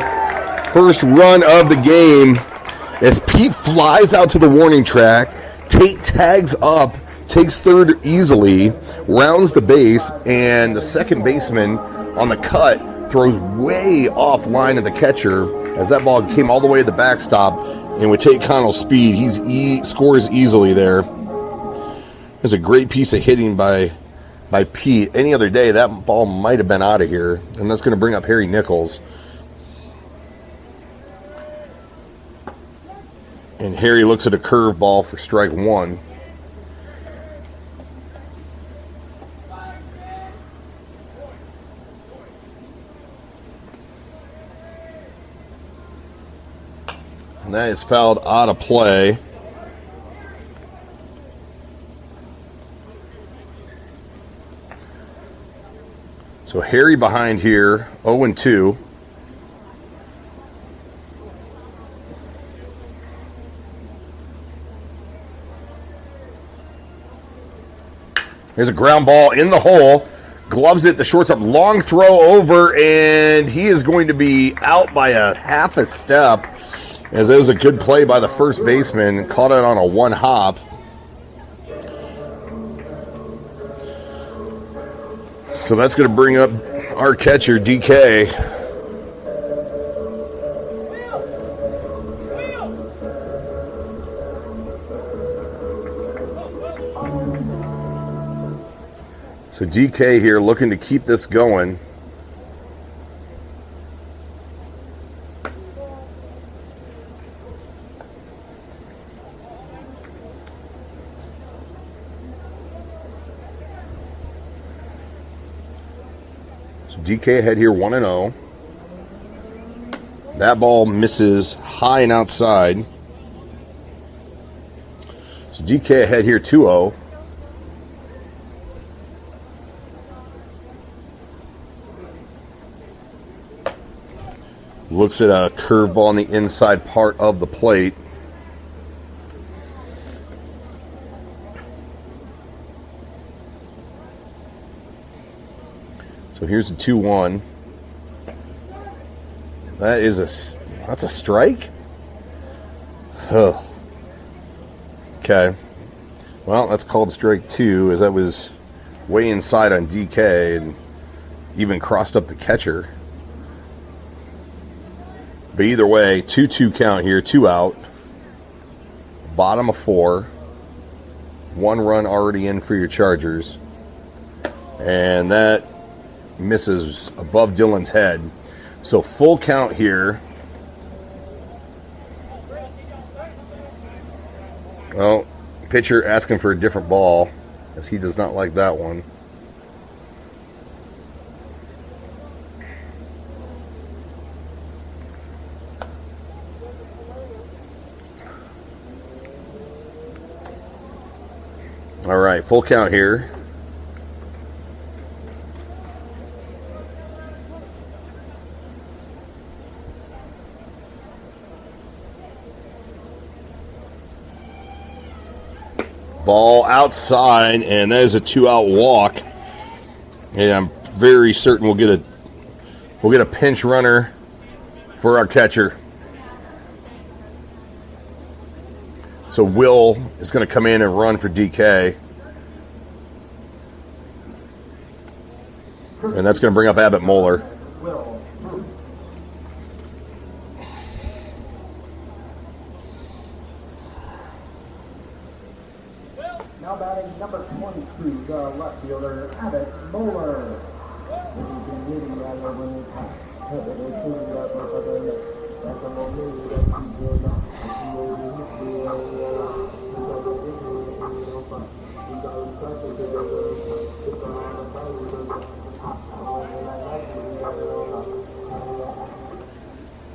first run of the game. As Pete flies out to the warning track. Tate tags up, takes third easily, rounds the base, and the second baseman on the cut throws way offline of the catcher as that ball came all the way to the backstop. And with Tate Connell's speed, he scores easily there. There's a great piece of hitting by Pete. Any other day, that ball might have been out of here. And that's going to bring up Harry Nichols. And Harry looks at a curveball for strike one. And that is fouled out of play. So Harry behind here, 0-2. There's a ground ball in the hole. Gloves it, the shortstop. Long throw over, and he is going to be out by a half a step. As it was a good play by the first baseman. Caught it on a one hop. So that's going to bring up our catcher, DK. So DK here looking to keep this going. So DK ahead here 1-0. That ball misses high and outside. So DK ahead here 2-0. Looks at a curveball on the inside part of the plate. So here's the 2-1. That's a strike? Huh. Okay. Well, that's called strike two, as that was way inside on DK and even crossed up the catcher. But either way, 2-2 count here, 2 out. Bottom of 4. 1 run already in for your Chargers. And that misses above Dylan's head. So full count here. Well, pitcher asking for a different ball, as he does not like that one. All right, full count here. Ball outside, and that is a 2-out walk. And I'm very certain we'll get a pinch runner for our catcher. So Will is going to come in and run for DK. And that's going to bring up Abbott Moeller. Now batting number 22, the left fielder, Abbott Moeller.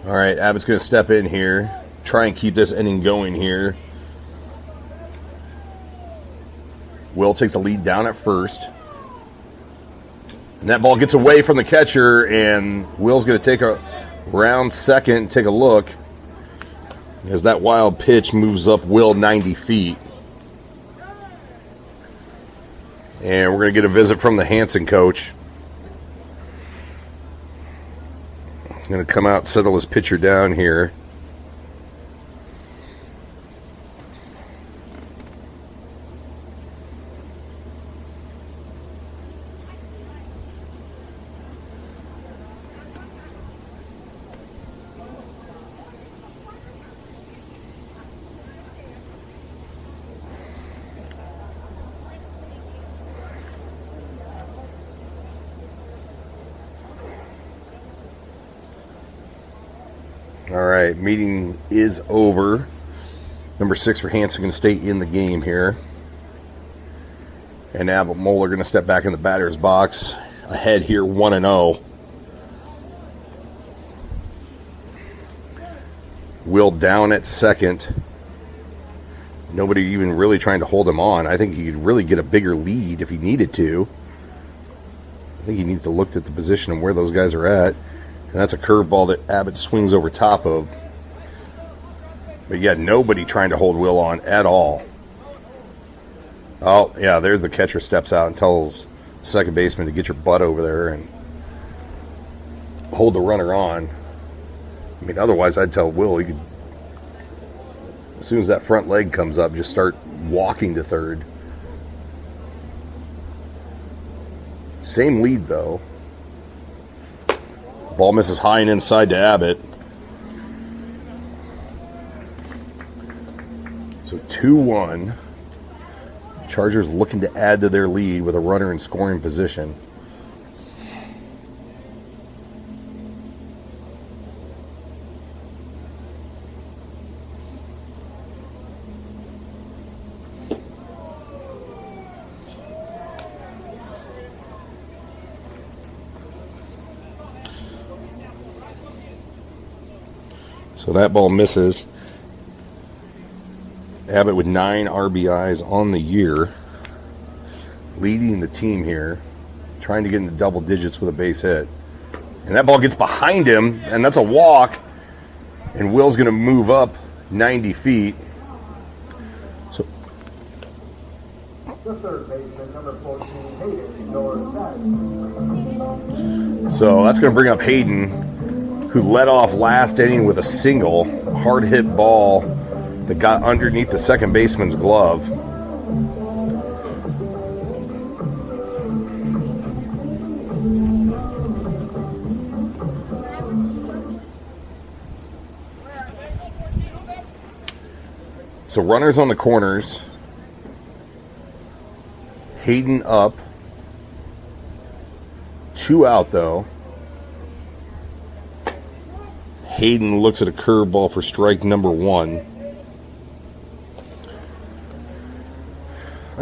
All right, Abbott's going to step in here, try and keep this inning going here. Will takes the lead down at first. And that ball gets away from the catcher, and Will's going to take a round second and take a look as that wild pitch moves up Will 90 feet. And we're going to get a visit from the Hanson coach. He's going to come out and settle his pitcher down here. All right, meeting is over. Number 6 for Hanson going to stay in the game here. And Abbott Moeller going to step back in the batter's box. Ahead here, 1-0. Will down at second. Nobody even really trying to hold him on. I think he could really get a bigger lead if he needed to. I think he needs to look at the position and where those guys are at. And that's a curveball that Abbott swings over top of. But yeah, nobody trying to hold Will on at all. Oh, yeah, there's the catcher steps out and tells the second baseman to get your butt over there and hold the runner on. I mean, otherwise I'd tell Will, you could, as soon as that front leg comes up, just start walking to third. Same lead, though. Ball misses high and inside to Abbott. So 2-1. Chargers looking to add to their lead with a runner in scoring position. So that ball misses. Abbott with 9 RBIs on the year. Leading the team here. Trying to get into double digits with a base hit. And that ball gets behind him, and that's a walk. And Will's going to move up 90 feet. So, The third baseman, number 14, Hayden North. So that's going to bring up Hayden, who led off last inning with a single, hard hit ball that got underneath the second baseman's glove. So runners on the corners. Hayden up. 2 out though. Hayden looks at a curveball for strike number 1.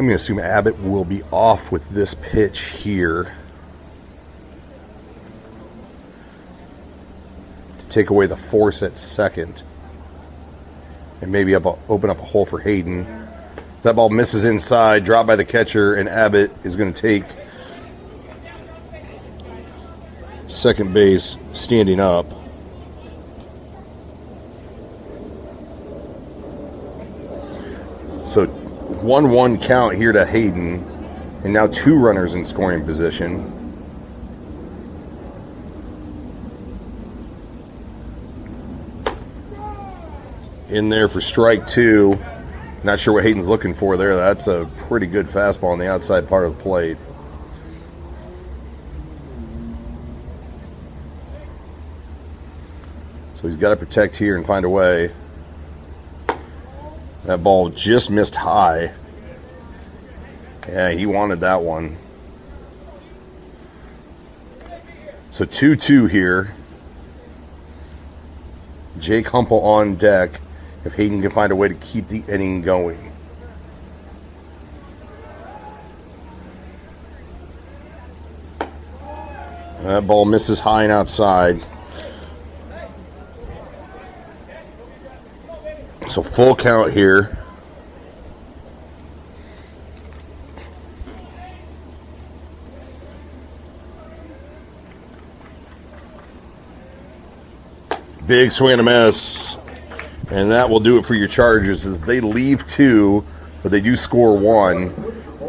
I'm going to assume Abbott will be off with this pitch here to take away the force at second and maybe open up a hole for Hayden. That ball misses inside, dropped by the catcher, and Abbott is going to take second base standing up. So 1-1 count here to Hayden, and now 2 runners in scoring position. In there for strike 2. Not sure what Hayden's looking for there. That's a pretty good fastball on the outside part of the plate. So he's got to protect here and find a way. That ball just missed high. Yeah, he wanted that one. So 2-2 here. Jake Humple on deck if Hayden can find a way to keep the inning going. That ball misses high and outside. So full count here. Big swing and a miss. And that will do it for your Chargers as they leave 2, but they do score 1.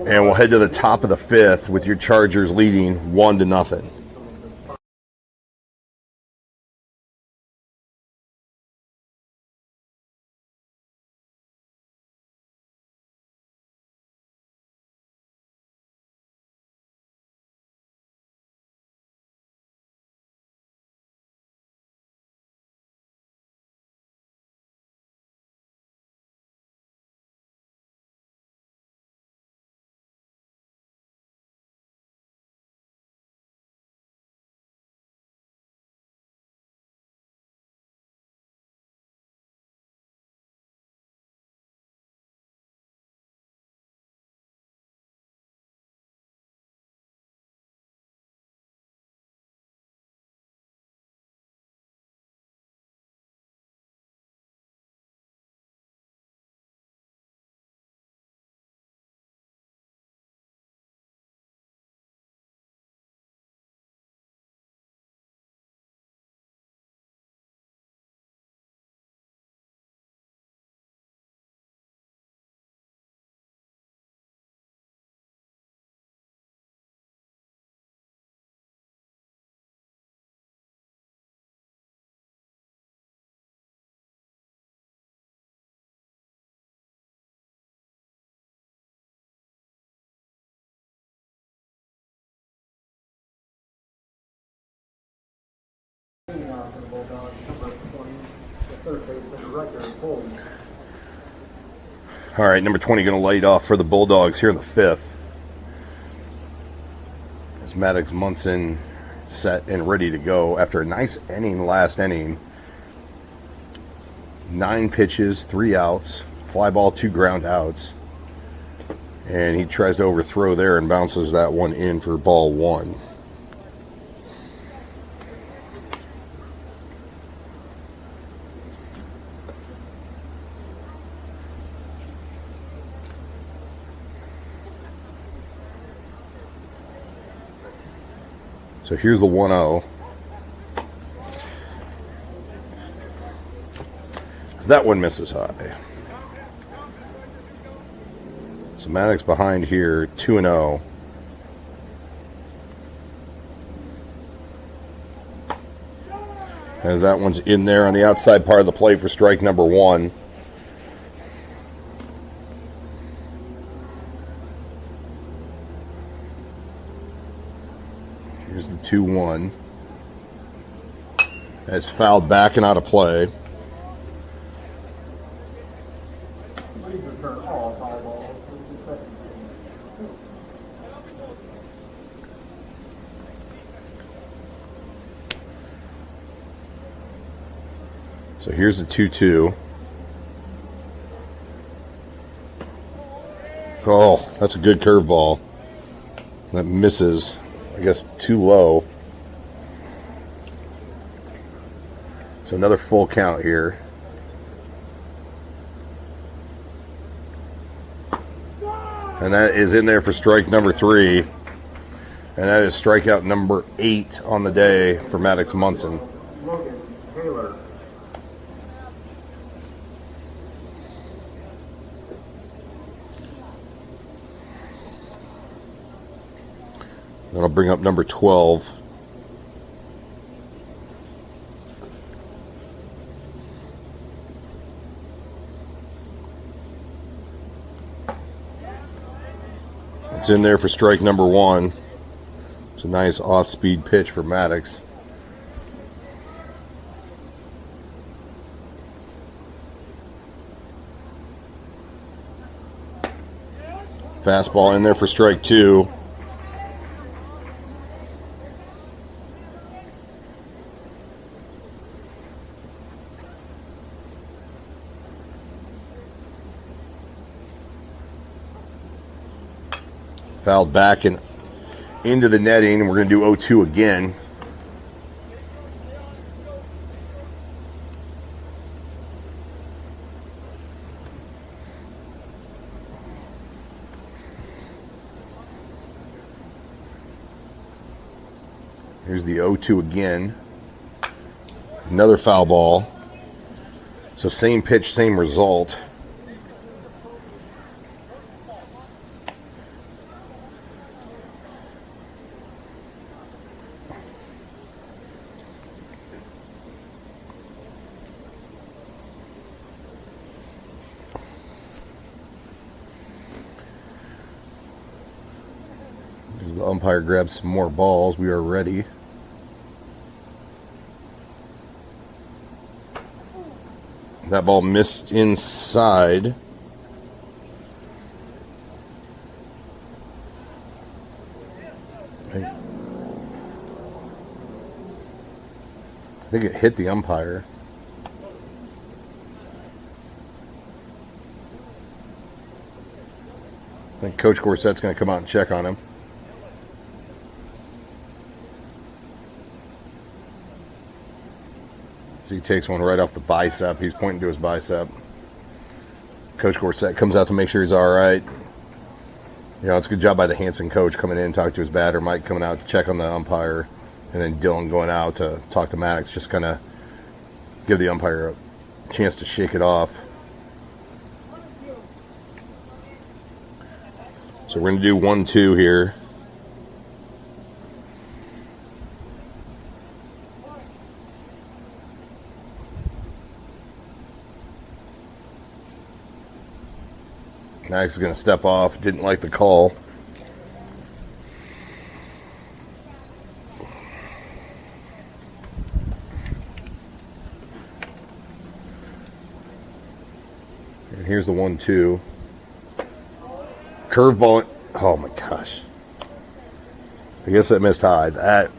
And we'll head to the top of the 5th with your Chargers leading 1-0. All right, number 20 going to light off for the Bulldogs here in the 5th. As Maddox Munson set and ready to go after a nice inning last inning. 9 pitches, 3 outs, fly ball, 2 ground outs. And he tries to overthrow there and bounces that one in for ball 1. So here's the 1-0. That one misses high. So Maddox behind here, 2-0. And that one's in there on the outside part of the plate for strike number 1. Here's the 2-1. That's fouled back and out of play. So here's the 2-2. Oh, that's a good curveball. That misses. I guess too low. So another full count here. And that is in there for strike number 3. And that is strikeout number 8 on the day for Maddox Munson. Logan Taylor. That'll bring up number 12. It's in there for strike number 1. It's a nice off-speed pitch for Maddox. Fastball in there for strike 2. Fouled back and into the netting, and we're going to do 0-2 again. Here's the 0-2 again. Another foul ball. So same pitch, same result. As the umpire grabs some more balls, we are ready. That ball missed inside. I think it hit the umpire. I think Coach Gorset's going to come out and check on him. He takes one right off the bicep. He's pointing to his bicep. Coach Gorset comes out to make sure he's all right. You know, it's a good job by the Hanson coach coming in and talking to his batter. Mike coming out to check on the umpire. And then Dylan going out to talk to Maddox. Just kind of give the umpire a chance to shake it off. So we're going to do 1-2 here. Max is going to step off. Didn't like the call. And here's the 1-2. Curveball. Oh my gosh. I guess that missed high. That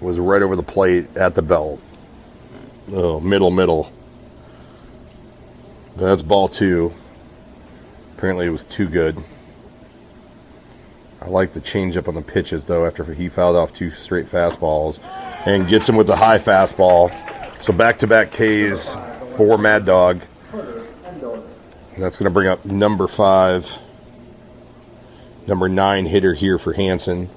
was right over the plate at the belt. Oh, middle. That's ball 2. Apparently it was too good. I like the changeup on the pitches, though, after he fouled off 2 straight fastballs. And gets him with the high fastball. So back-to-back Ks for Mad Dog. And that's going to bring up number 5. Number 9 hitter here for Hanson.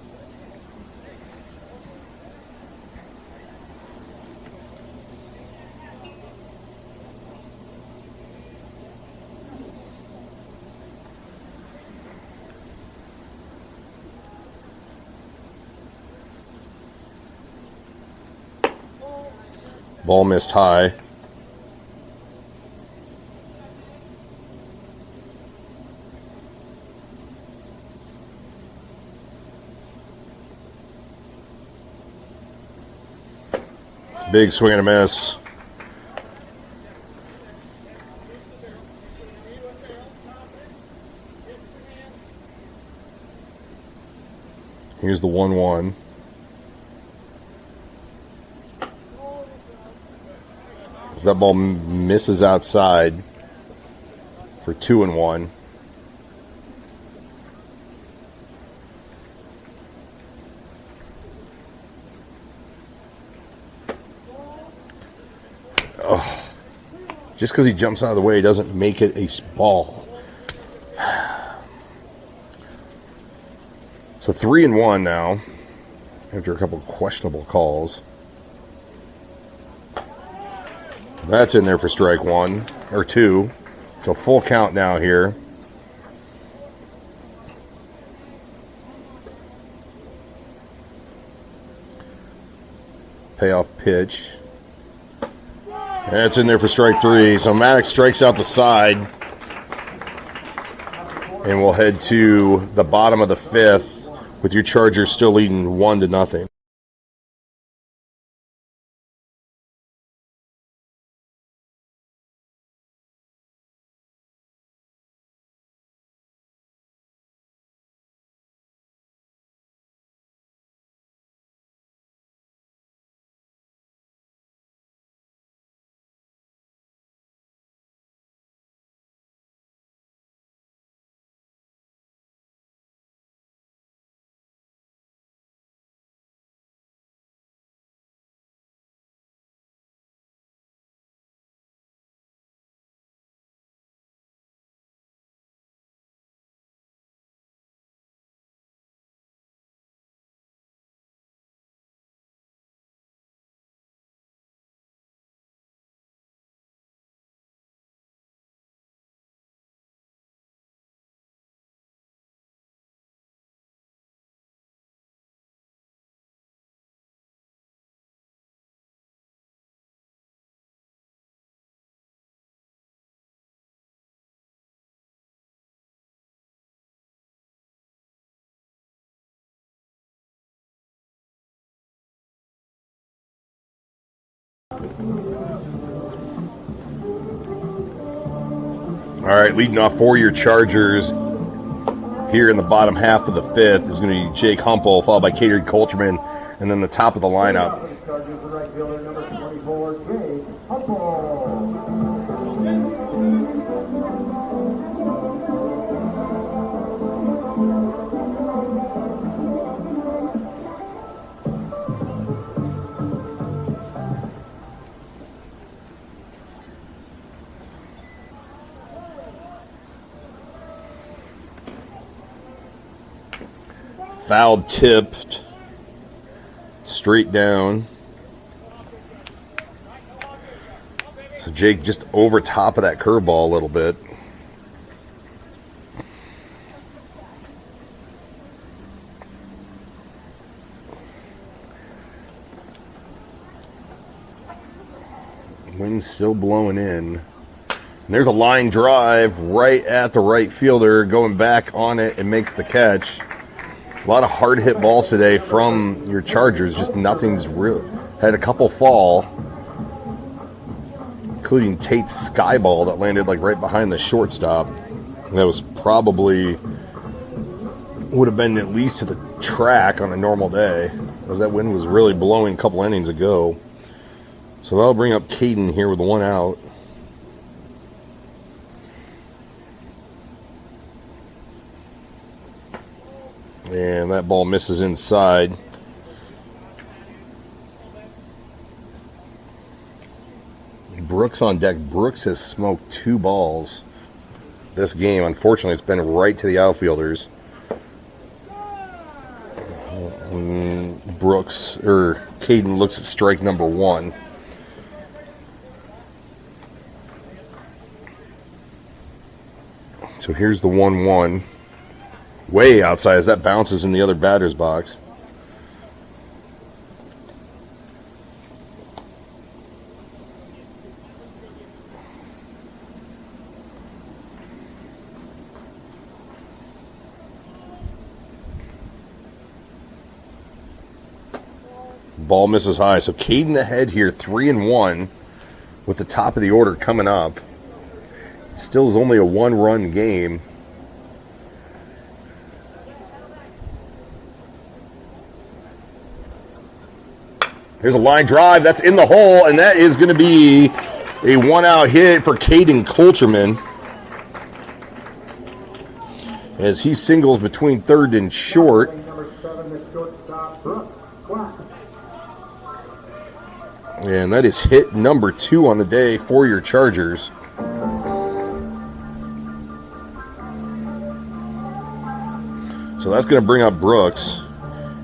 Ball missed high. Big swing and a miss. Here's the 1-1. That ball misses outside for 2-1. Just because he jumps out of the way doesn't make it a ball. So 3-1 now, after a couple of questionable calls. That's in there for strike 1 or 2. So full count now here. Payoff pitch. That's in there for strike 3. So Maddox strikes out the side. And we'll head to the bottom of the 5th with your Chargers still leading 1-0. All right, leading off for your Chargers here in the bottom half of the 5th is going to be Jake Humple, followed by Caden Colcherman, and then the top of the lineup. Chargers, the right fielder, number 24, Jake Humble. Foul tipped straight down. So Jake just over top of that curveball a little bit. Wind's still blowing in. And there's a line drive right at the right fielder, going back on it and makes the catch. A lot of hard hit balls today from your Chargers. Just nothing's real. Had a couple fall, including Tate's sky ball that landed like right behind the shortstop. That was probably would have been at least to the track on a normal day, as that wind was really blowing a couple innings ago. So that'll bring up Caden here with the 1 out. And that ball misses inside. Brooks on deck. Brooks has smoked 2 balls this game. Unfortunately, it's been right to the outfielders. Caden looks at strike number 1. So here's the 1-1. Way outside as that bounces in the other batter's box. Ball misses high. So Caden ahead here, 3-1 with the top of the order coming up. It still is only a 1-run game. Here's a line drive. That's in the hole, and that is going to be a 1-out hit for Caden Colcherman as he singles between third and short. And that is hit number 2 on the day for your Chargers. So that's going to bring up Brooks.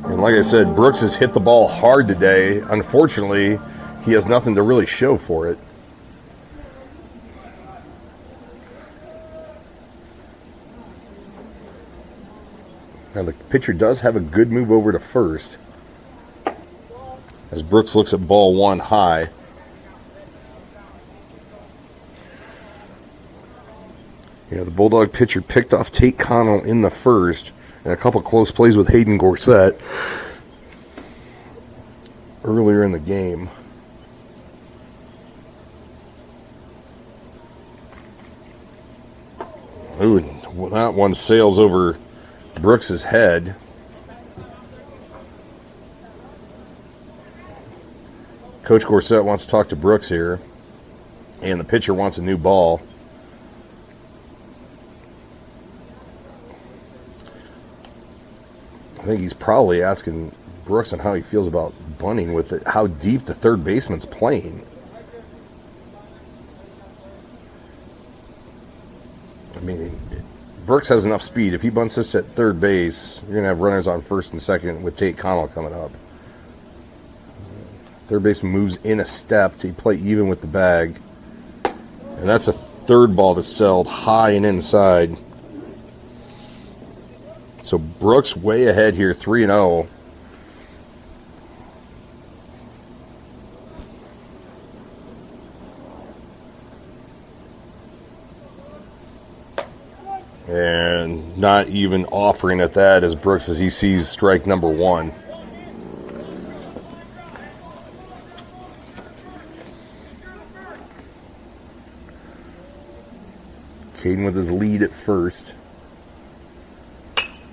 And like I said, Brooks has hit the ball hard today. Unfortunately, he has nothing to really show for it. Now the pitcher does have a good move over to first, as Brooks looks at ball 1 high. You know, the Bulldog pitcher picked off Tate Connell in the first, and a couple close plays with Hayden Gorsett earlier in the game. Ooh, that one sails over Brooks's head. Coach Gorsett wants to talk to Brooks here, and the pitcher wants a new ball. I think he's probably asking Brooks on how he feels about bunting with it, how deep the third baseman's playing. I mean, Brooks has enough speed. If he bunts this at third base, you're going to have runners on first and second with Tate Connell coming up. Third baseman moves in a step to play even with the bag. And that's a third ball that's sailed high and inside. So Brooks way ahead here, 3-0. And not even offering at that as Brooks as he sees strike number 1. Caden with his lead at first.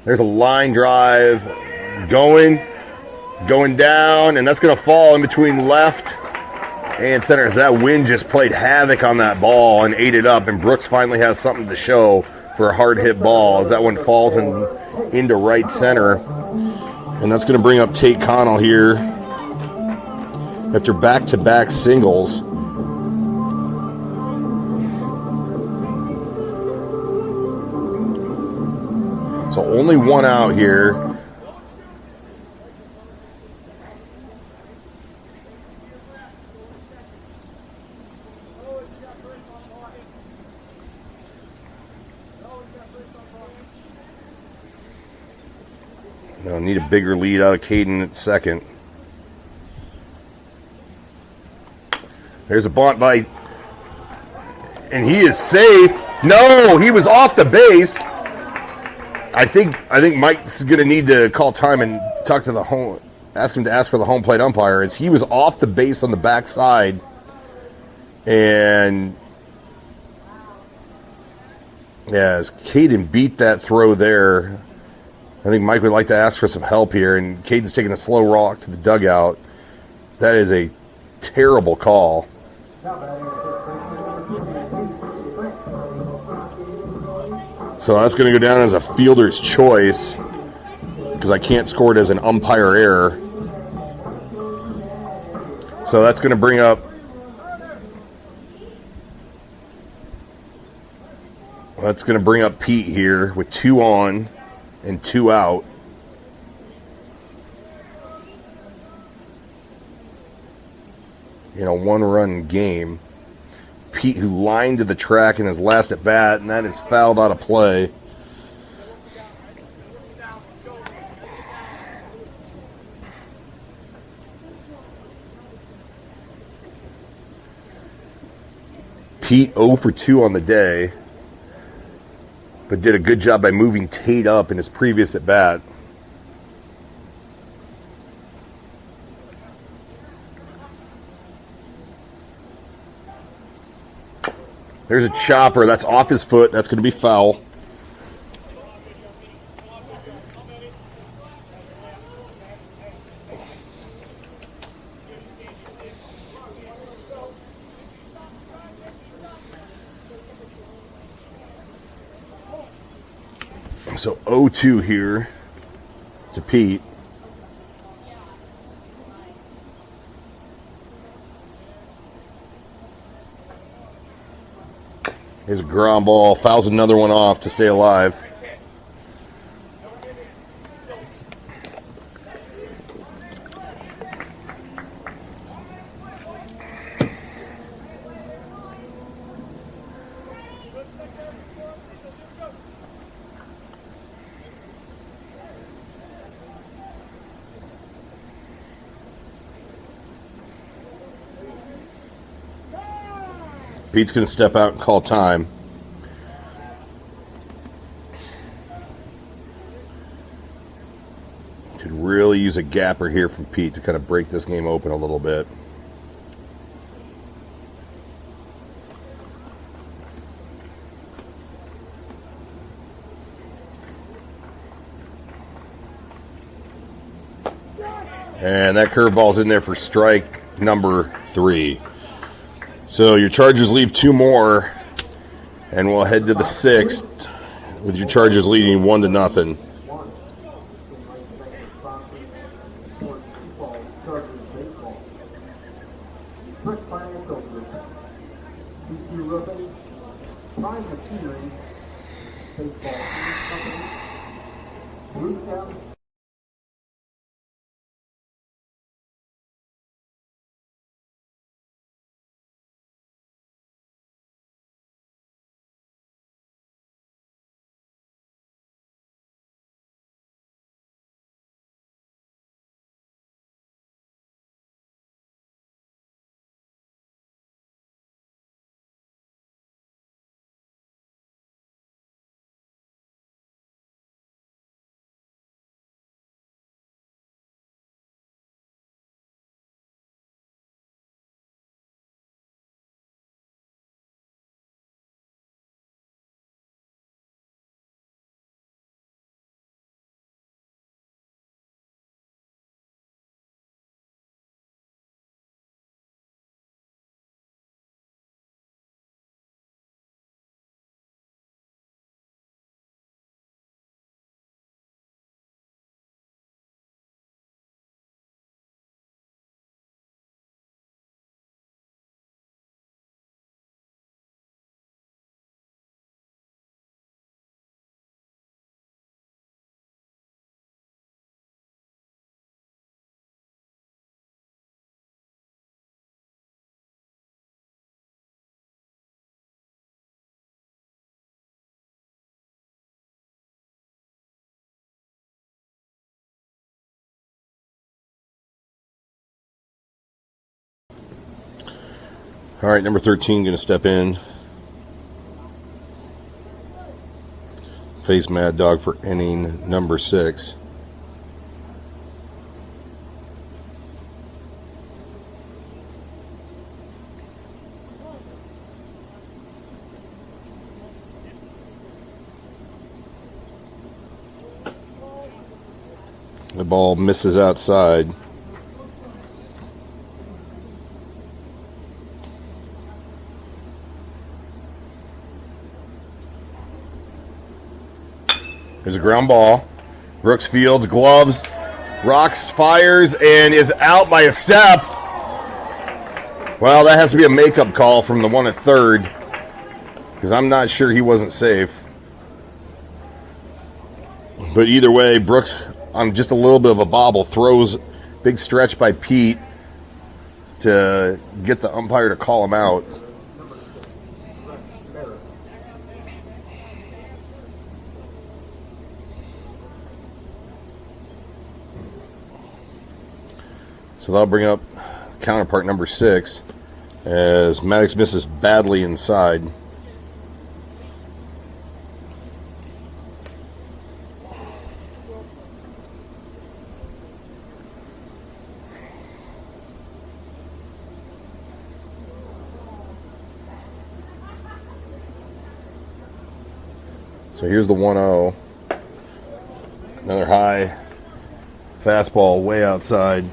There's a line drive going down, and that's going to fall in between left and center as that wind just played havoc on that ball and ate it up, and Brooks finally has something to show for a hard hit ball as that one falls into right center. And that's going to bring up Tate Connell here after back-to-back singles. So only one out here. No, need a bigger lead out of Caden at second. There's a bunt by, and he is safe. No, he was off the base. I think Mike's going to need to call time and talk to the home, ask him to ask for the home plate umpire, as he was off the base on the backside. And yeah, as Caden beat that throw there, I think Mike would like to ask for some help here, and Caden's taking a slow walk to the dugout. That is a terrible call. So that's going to go down as a fielder's choice because I can't score it as an umpire error. So that's going to bring up Pete here with 2 on and 2 out. In a 1-run game. Pete, who lined to the track in his last at bat, and that is fouled out of play. Pete 0 for 2 on the day, but did a good job by moving Tate up in his previous at bat. There's a chopper. That's off his foot. That's going to be foul. So 0-2 here to Pete. Here's a ground ball. Fouls another one off to stay alive. Pete's going to step out and call time. Could really use a gapper here from Pete to kind of break this game open a little bit. And that curveball's in there for strike number 3. So your Chargers leave 2 more, and we'll head to the 6th with your Chargers leading 1-0. All right, number 13 going to step in. Face Mad Dog for inning number 6. The ball misses outside. There's a ground ball. Brooks fields, gloves, rocks, fires, and is out by a step. Well, that has to be a makeup call from the one at third, because I'm not sure he wasn't safe. But either way, Brooks, on just a little bit of a bobble, throws big stretch by Pete to get the umpire to call him out. So that'll bring up counterpart number 6 as Maddox misses badly inside. So here's the 1-0. Another high fastball way outside.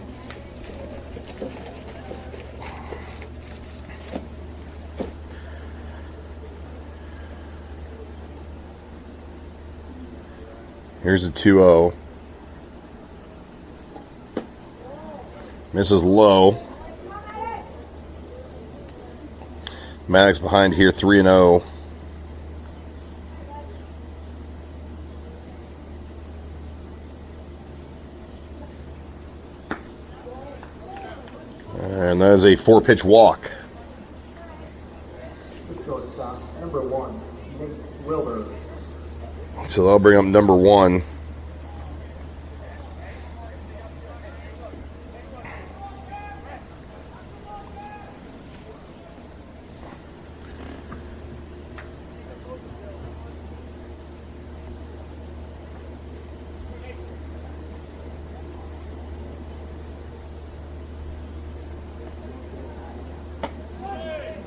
Here's a 2-0. Misses low. Maddox behind here, 3-0. And that is a 4-pitch walk. The shortstop, number 1, Nate Wilder. So that'll bring up number 1.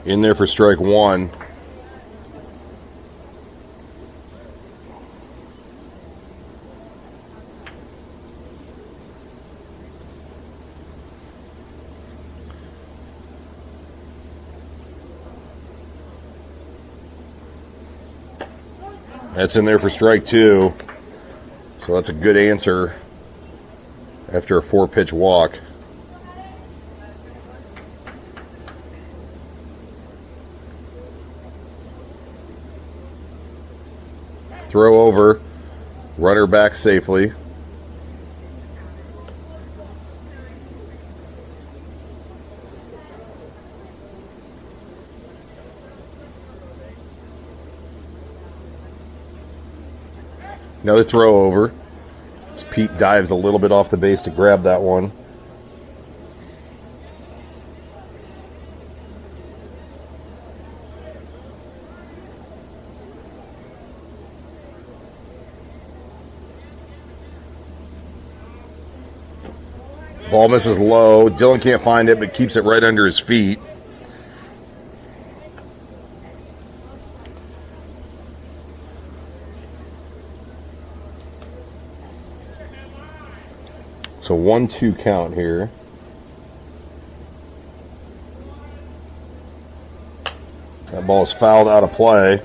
In there for strike 1. That's in there for strike 2. So that's a good answer after a 4-pitch walk. Throw over, runner back safely. Another throw over. As Pete dives a little bit off the base to grab that one. Ball misses low. Dylan can't find it, but keeps it right under his feet. So 1-2 count here. That ball is fouled out of play.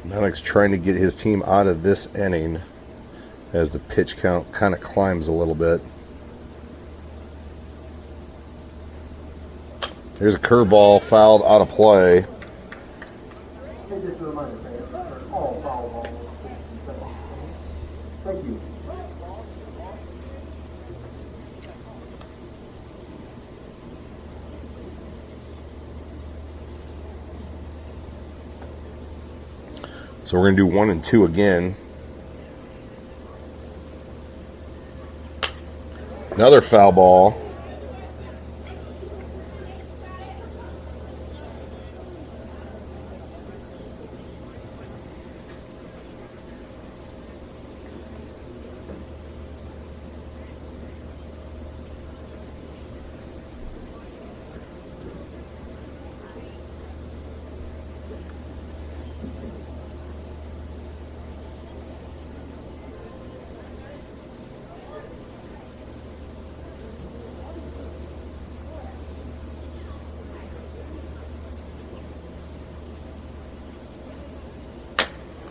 Maddox trying to get his team out of this inning as the pitch count kind of climbs a little bit. There's a curveball fouled out of play. Hey, just a reminder, fans, for all foul balls. Thank you. So we're going to do 1 and 2 again. Another foul ball.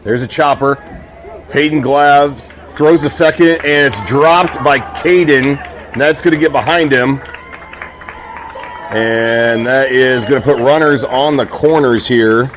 There's a chopper. Hayden Glavs throws a second, and it's dropped by Caden. That's going to get behind him. And that is going to put runners on the corners here.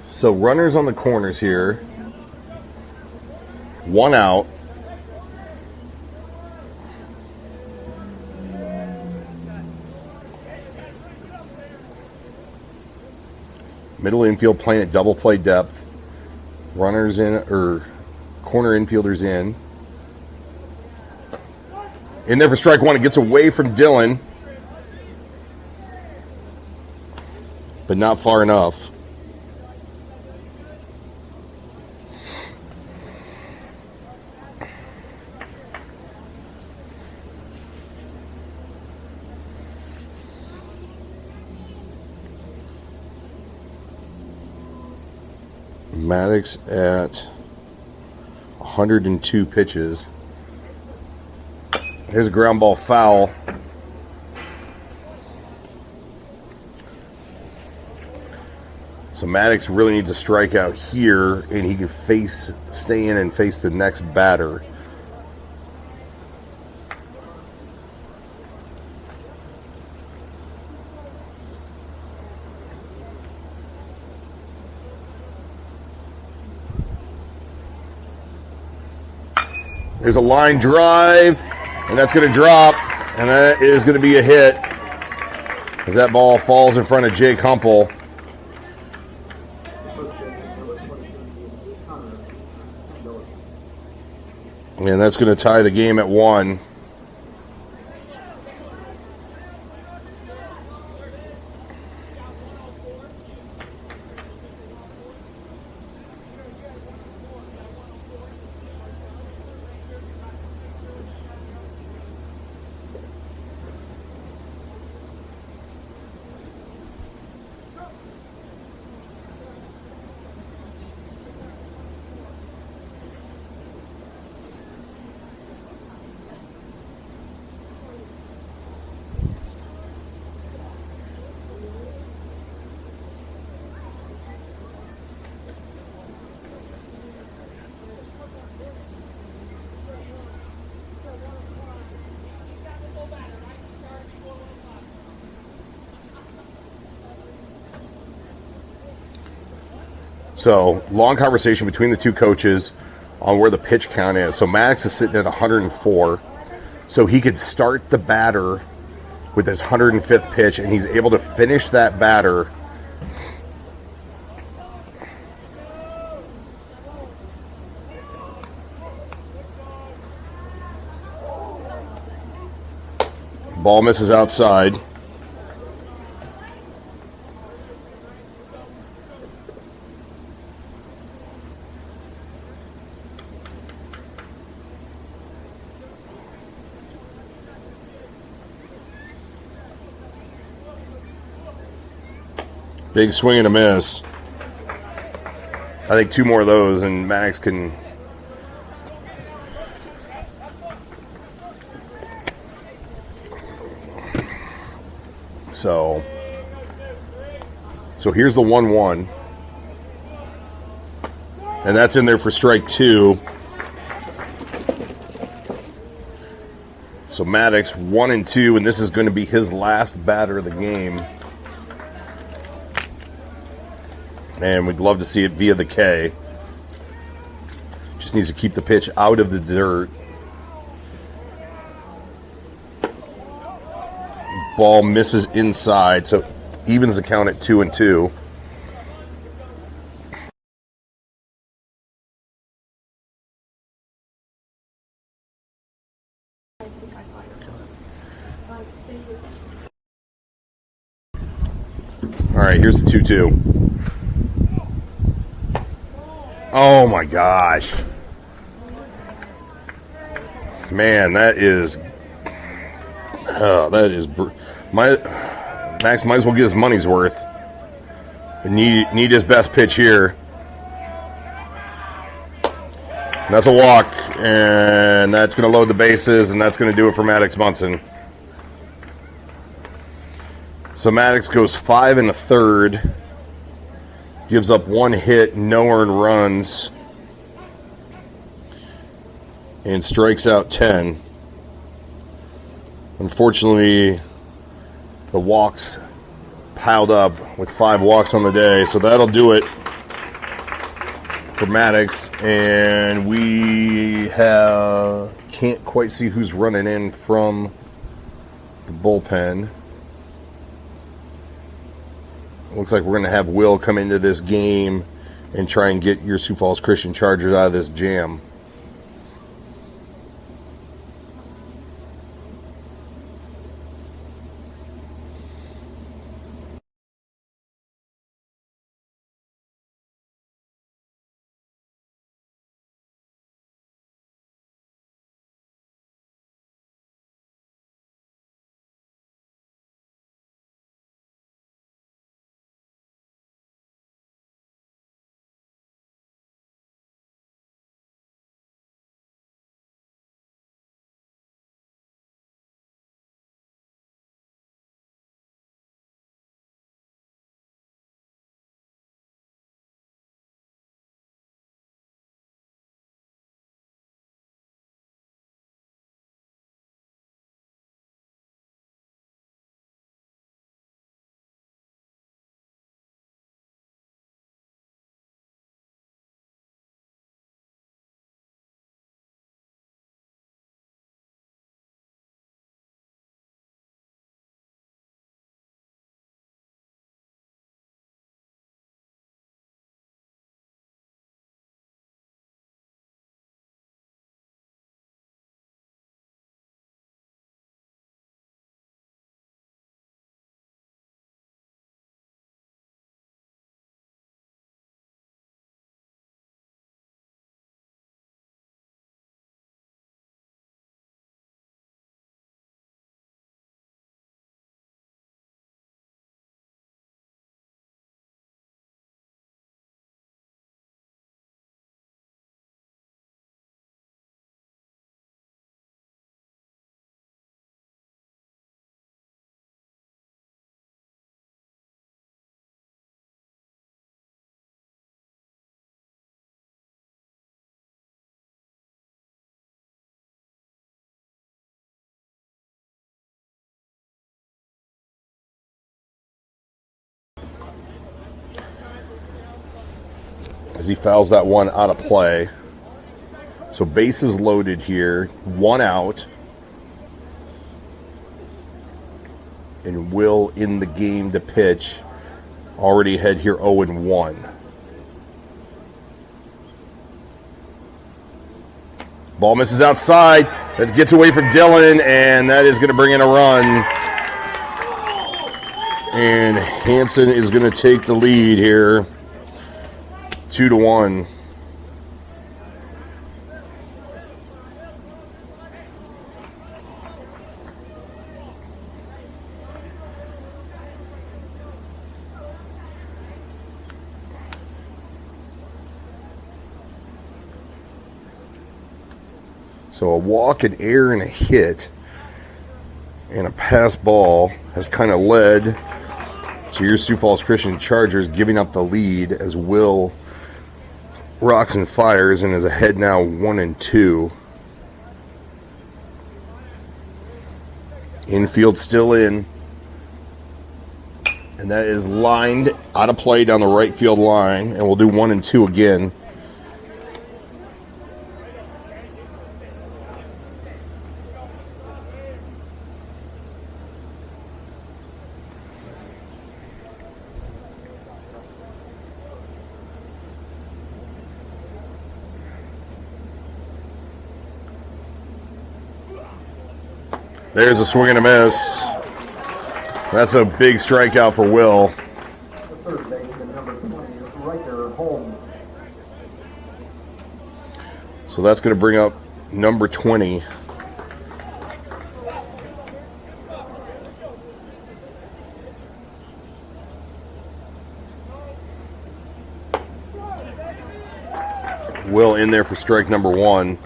So runners on the corners here. 1 out. Middle infield playing at double play depth. Runners in, or corner infielders in. In there for strike 1. It gets away from Dylan. But not far enough. Maddox at 102 pitches. Here's a ground ball foul. So Maddox really needs a strikeout here, and he can stay in and face the next batter. There's a line drive, and that's going to drop, and that is going to be a hit as that ball falls in front of Jake Humple. And that's going to tie the game at 1. So, long conversation between the two coaches on where the pitch count is. So, Maddox is sitting at 104. So, he could start the batter with his 105th pitch, and he's able to finish that batter. Ball misses outside. Big swing and a miss. I think 2 more of those, and Maddox can. So here's the 1-1. And that's in there for strike 2. So Maddox 1-2, and this is going to be his last batter of the game. And we'd love to see it via the K. Just needs to keep the pitch out of the dirt. Ball misses inside, so evens the count at 2-2. All right, here's the 2-2. Oh my gosh. Man, Max might as well get his money's worth. Need his best pitch here. And that's a walk, and that's going to load the bases, and that's going to do it for Maddox Munson. So Maddox goes 5 1/3. Gives up 1 hit, no earned runs, and strikes out 10. Unfortunately, the walks piled up with 5 walks on the day, so that'll do it for Maddox. And we can't quite see who's running in from the bullpen. Looks like we're going to have Will come into this game and try and get your Sioux Falls Christian Chargers out of this jam. as he fouls that one out of play. So bases loaded here, 1 out. And Will in the game to pitch. Already ahead here 0-1. Ball misses outside. That gets away from Dylan, and that is going to bring in a run. And Hanson is going to take the lead here, 2-1. So a walk, an error, and a hit, and a pass ball has kind of led to your Sioux Falls Christian Chargers giving up the lead as Will rocks and fires and is ahead now 1-2. Infield still in. And that is lined out of play down the right field line. And we'll do 1-2 again. There's a swing and a miss. That's a big strikeout for Will. The third baseman, number 20, Riker Holmes. So that's going to bring up number 20. Will in there for strike number 1.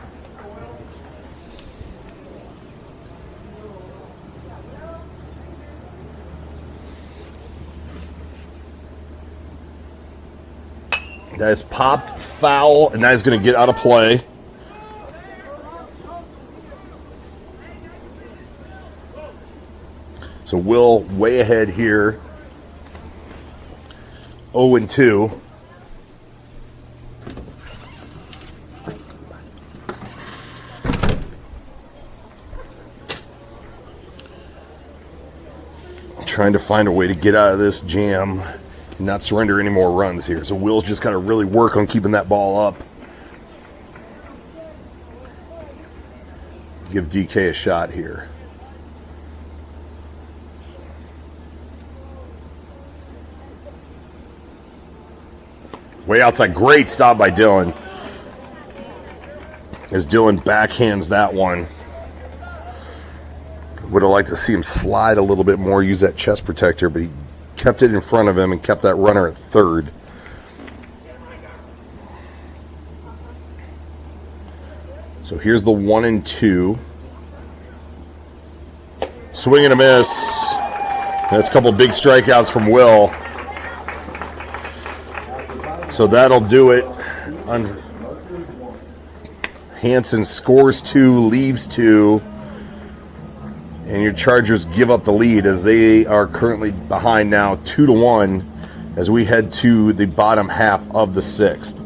That is popped foul, and that is going to get out of play. So Will way ahead here. 0-2. Trying to find a way to get out of this jam. Not surrender any more runs here. So Will's just got to really work on keeping that ball up. Give DK a shot here. Way outside. Great stop by Dylan. As Dylan backhands that one. Would have liked to see him slide a little bit more, use that chest protector, but he kept it in front of him and kept that runner at third. So here's the 1-2. Swing and a miss. That's a couple big strikeouts from Will. So that'll do it. Hanson scores 2, leaves 2. And your Chargers give up the lead as they are currently behind now 2-1 as we head to the bottom half of the 6th.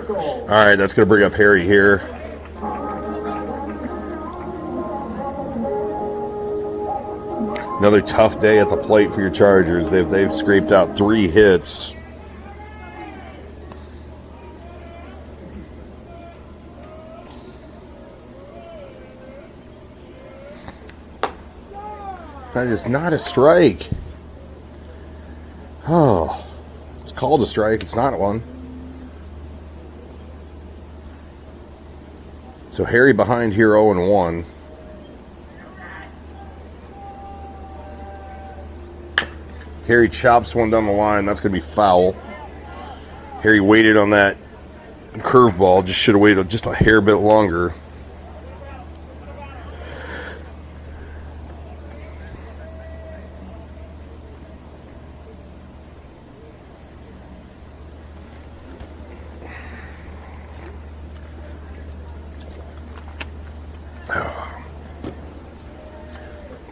Trickle. All right, that's going to bring up Harry here. Another tough day at the plate for your Chargers. They've scraped out 3 hits. That is not a strike. Oh, it's called a strike. It's not one. So Harry behind here 0-1. Harry chops one down the line. That's going to be foul. Harry waited on that curveball. Just should have waited just a hair bit longer.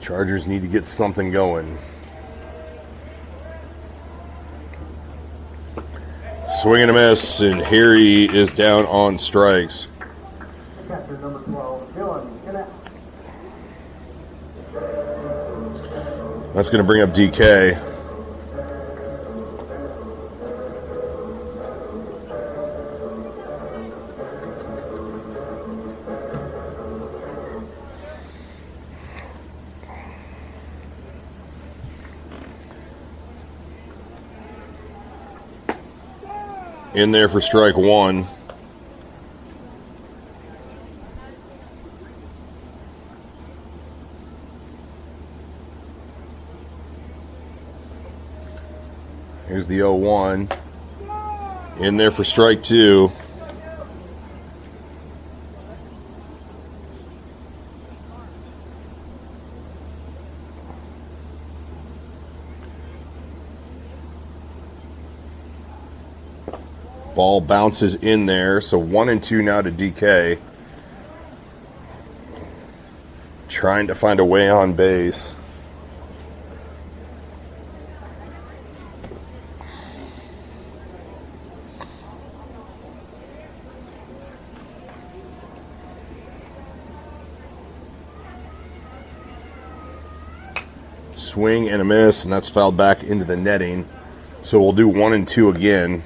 Chargers need to get something going. Swing and a miss, and Harry is down on strikes. Catcher number 12, Dylan Connect. That's going to bring up DK. In there for strike 1. Here's the 0-1. In there for strike 2. Ball bounces in there, so 1-2 now to DK. Trying to find a way on base. Swing and a miss, and that's fouled back into the netting. So we'll do 1-2 again.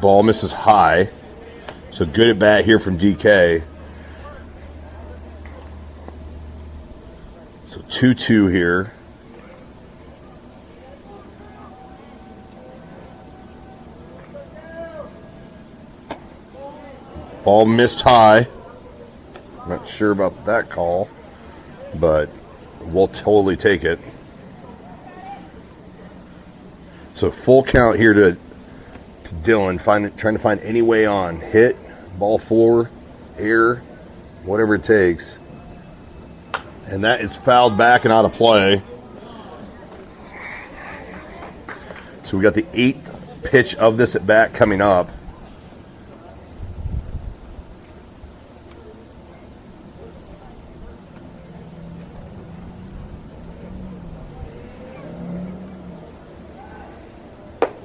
Ball misses high. So good at bat here from DK. So 2-2 here. Ball missed high. Not sure about that call, but we'll totally take it. So full count here to Dylan, trying to find any way on. Hit, ball 4, air, whatever it takes. And that is fouled back and out of play. So we got the 8th pitch of this at bat coming up.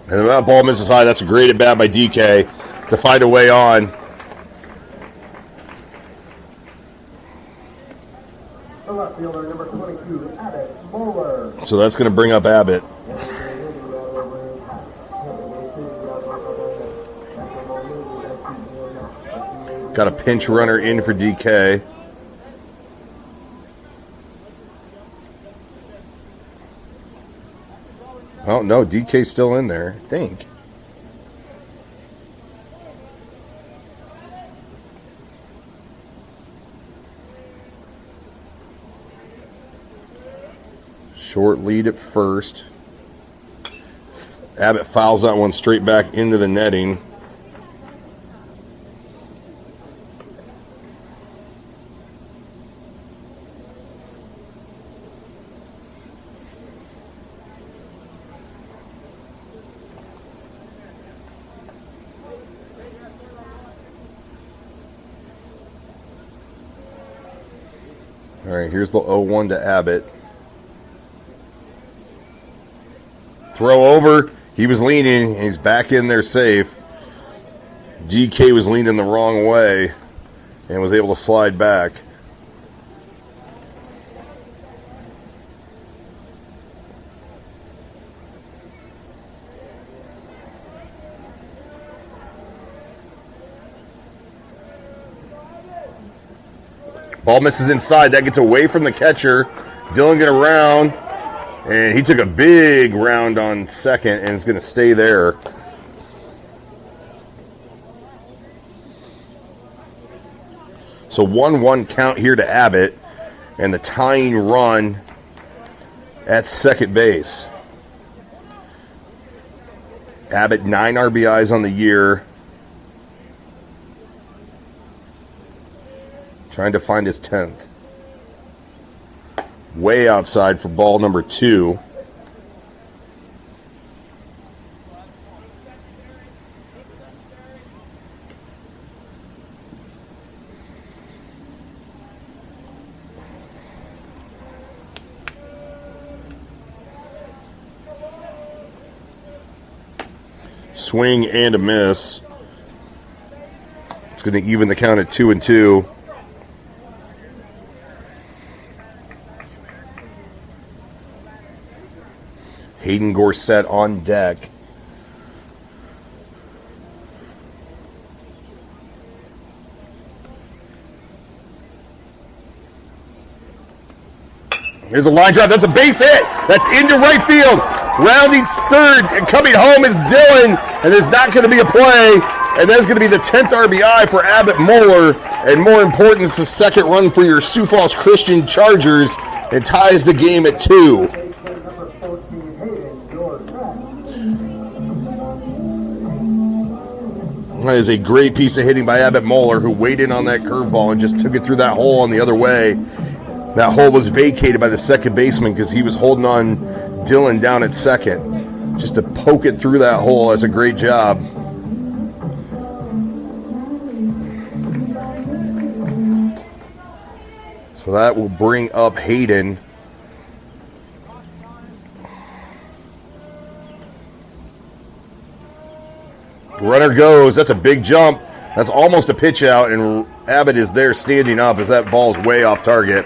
And that ball misses high. That's a great at bat by DK to find a way on. The left fielder, number 22, Abbott Moeller. So that's going to bring up Abbott. Got a pinch runner in for DK. Oh, no, DK's still in there, I think. Short lead at first. Abbott fouls that one straight back into the netting. All right, here's the 0-1 to Abbott. Throw over. He was leaning. He's back in there safe. DK was leaning the wrong way and was able to slide back. Ball misses inside. That gets away from the catcher. Dylan get around, and he took a big round on second and is going to stay there. So 1-1 count here to Abbott, and the tying run at second base. Abbott 9 RBIs on the year. Trying to find his 10th. Way outside for ball number 2. Swing and a miss. It's going to even the count at 2-2. Hayden Gorsett on deck. Here's a line drive. That's a base hit. That's into right field. Rounding third and coming home is Dylan. And there's not going to be a play. And that's going to be the 10th RBI for Abbott Moeller. And more important, it's the second run for your Sioux Falls Christian Chargers. And ties the game at 2. That is a great piece of hitting by Abbott Moeller, who weighed in on that curveball and just took it through that hole on the other way. That hole was vacated by the second baseman because he was holding on Dylan down at second. Just to poke it through that hole, that's a great job. So that will bring up Hayden. Runner goes. That's a big jump. That's almost a pitch out, and Abbott is there standing up as that ball's way off target.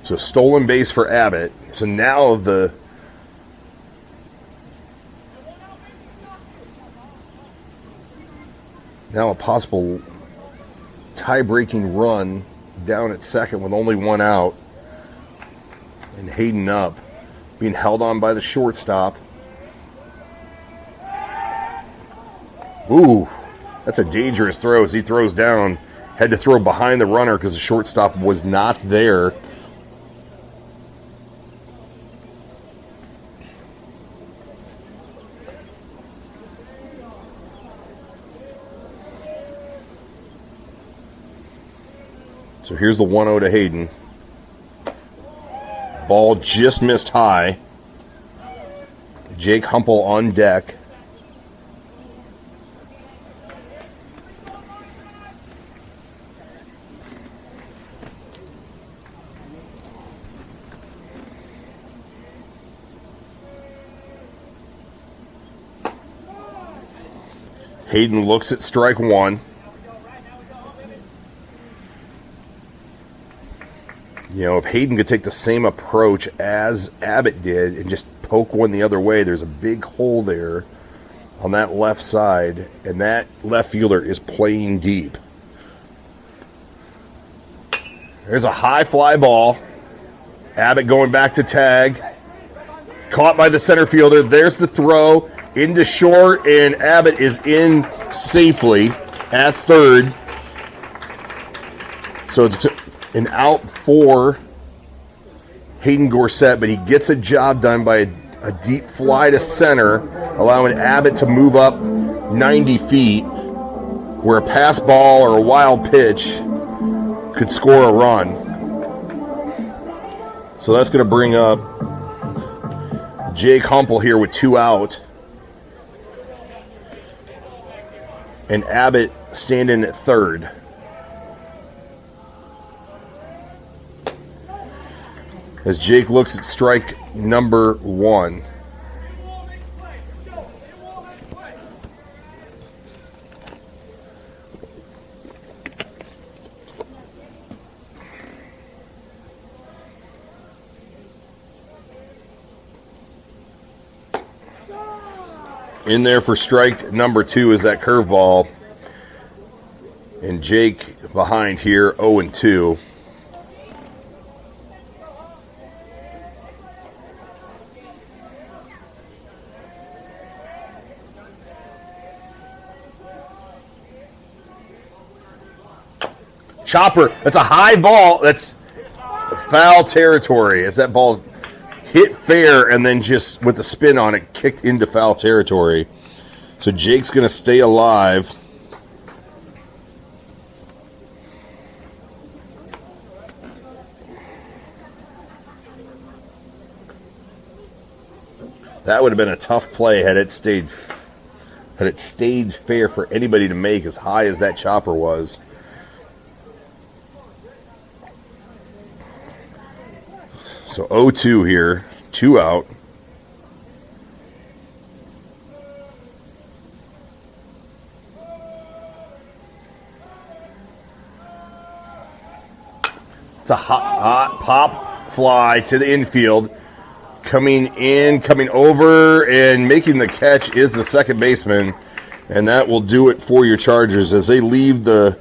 So stolen base for Abbott. So now a possible tie-breaking run down at second with only one out. And Hayden up, being held on by the shortstop. Ooh, that's a dangerous throw as he throws down. Had to throw behind the runner because the shortstop was not there. So here's the 1-0 to Hayden. Ball just missed high. Jake Humple on deck. Hayden looks at strike one. You know, if Hayden could take the same approach as Abbott did and just poke one the other way, there's a big hole there on that left side, and that left fielder is playing deep. There's a high fly ball. Abbott going back to tag. Caught by the center fielder. There's the throw into short, and Abbott is in safely at third. So it's an out for Hayden Gorsett, but he gets a job done by a deep fly to center, allowing Abbott to move up 90 feet, where a pass ball or a wild pitch could score a run. So that's going to bring up Jake Humple here with 2 out. And Abbott standing at third. As Jake looks at strike number 1. In there for strike number 2 is that curveball. And Jake behind here, 0-2. Chopper, that's a high ball. That's foul territory. As that ball hit fair and then just with the spin on it, kicked into foul territory. So Jake's going to stay alive. That would have been a tough play had it stayed fair for anybody to make as high as that chopper was. So 0-2 here, 2 out. It's a hot pop fly to the infield. Coming in, coming over, and making the catch is the second baseman. And that will do it for your Chargers as they leave the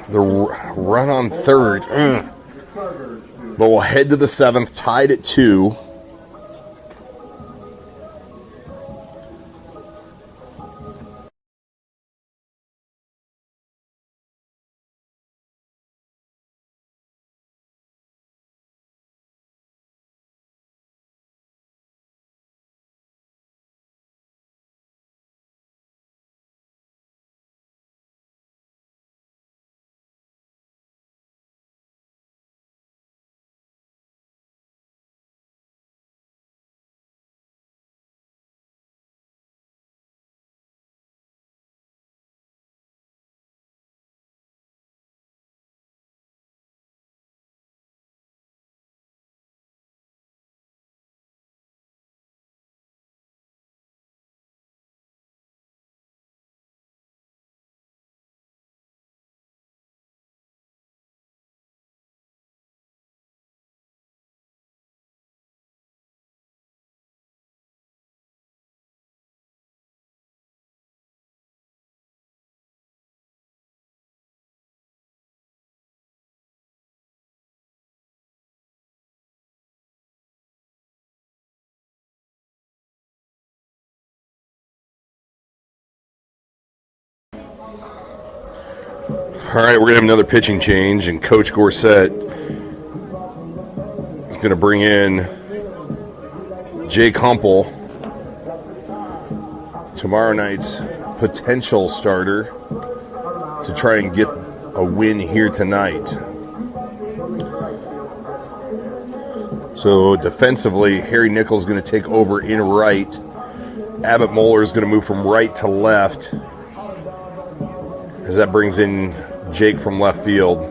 run on third. But we'll head to the 7th, tied at 2. All right, we're going to have another pitching change, and Coach Gorsett is going to bring in Jake Humple, tomorrow night's potential starter, to try and get a win here tonight. So defensively, Harry Nichols is going to take over in right. Abbott Moeller is going to move from right to left, as that brings in Jake from left field.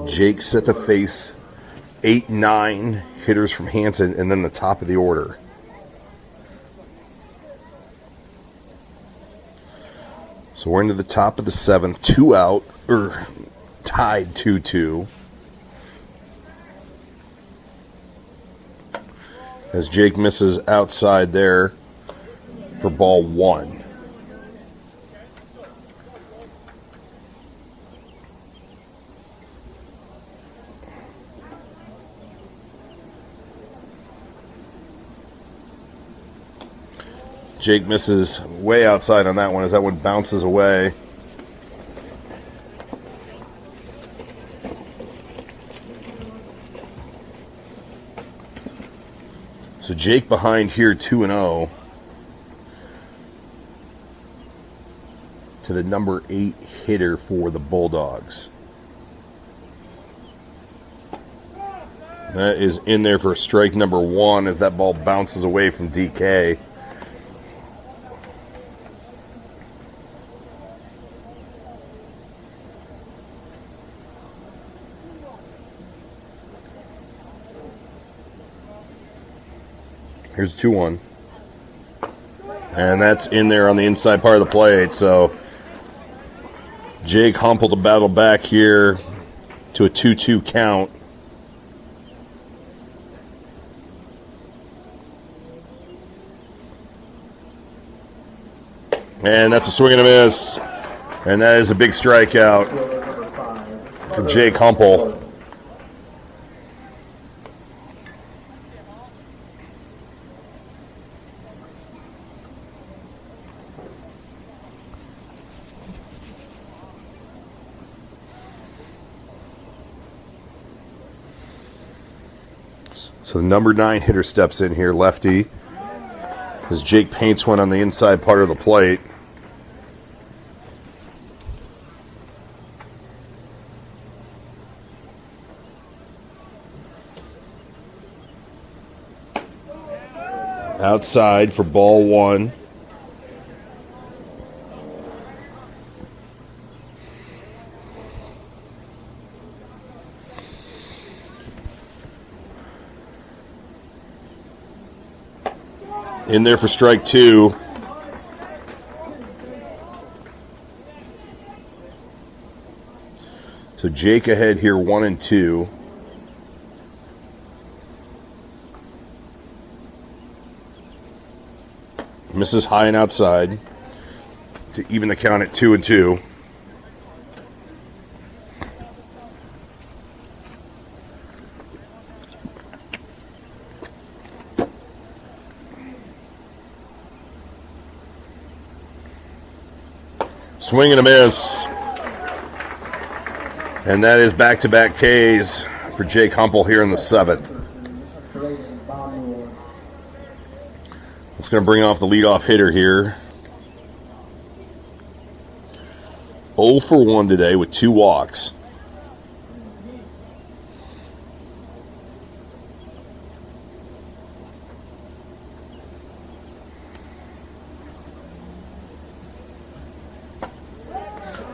Jake set to face 8-9 hitters from Hanson, and then the top of the order. So we're into the top of the 7th, 2 out, or tied 2-2. As Jake misses outside there for ball 1. Jake misses way outside on that one as that one bounces away. So Jake behind here 2-0 to the number 8 hitter for the Bulldogs. That is in there for strike number 1 as that ball bounces away from DK. Here's 2-1. And that's in there on the inside part of the plate. So Jake Humpel to battle back here to a 2-2 count. And that's a swing and a miss. And that is a big strikeout for Jake Humpel. So the number 9 hitter steps in here, lefty, as Jake paints one on the inside part of the plate. Outside for ball 1. In there for strike 2. So Jake ahead here 1-2. Misses high and outside to even the count at 2-2. Swing and a miss. And that is back-to-back Ks for Jake Humpel here in the 7th. It's going to bring off the leadoff hitter here. 0 for 1 today with 2 walks.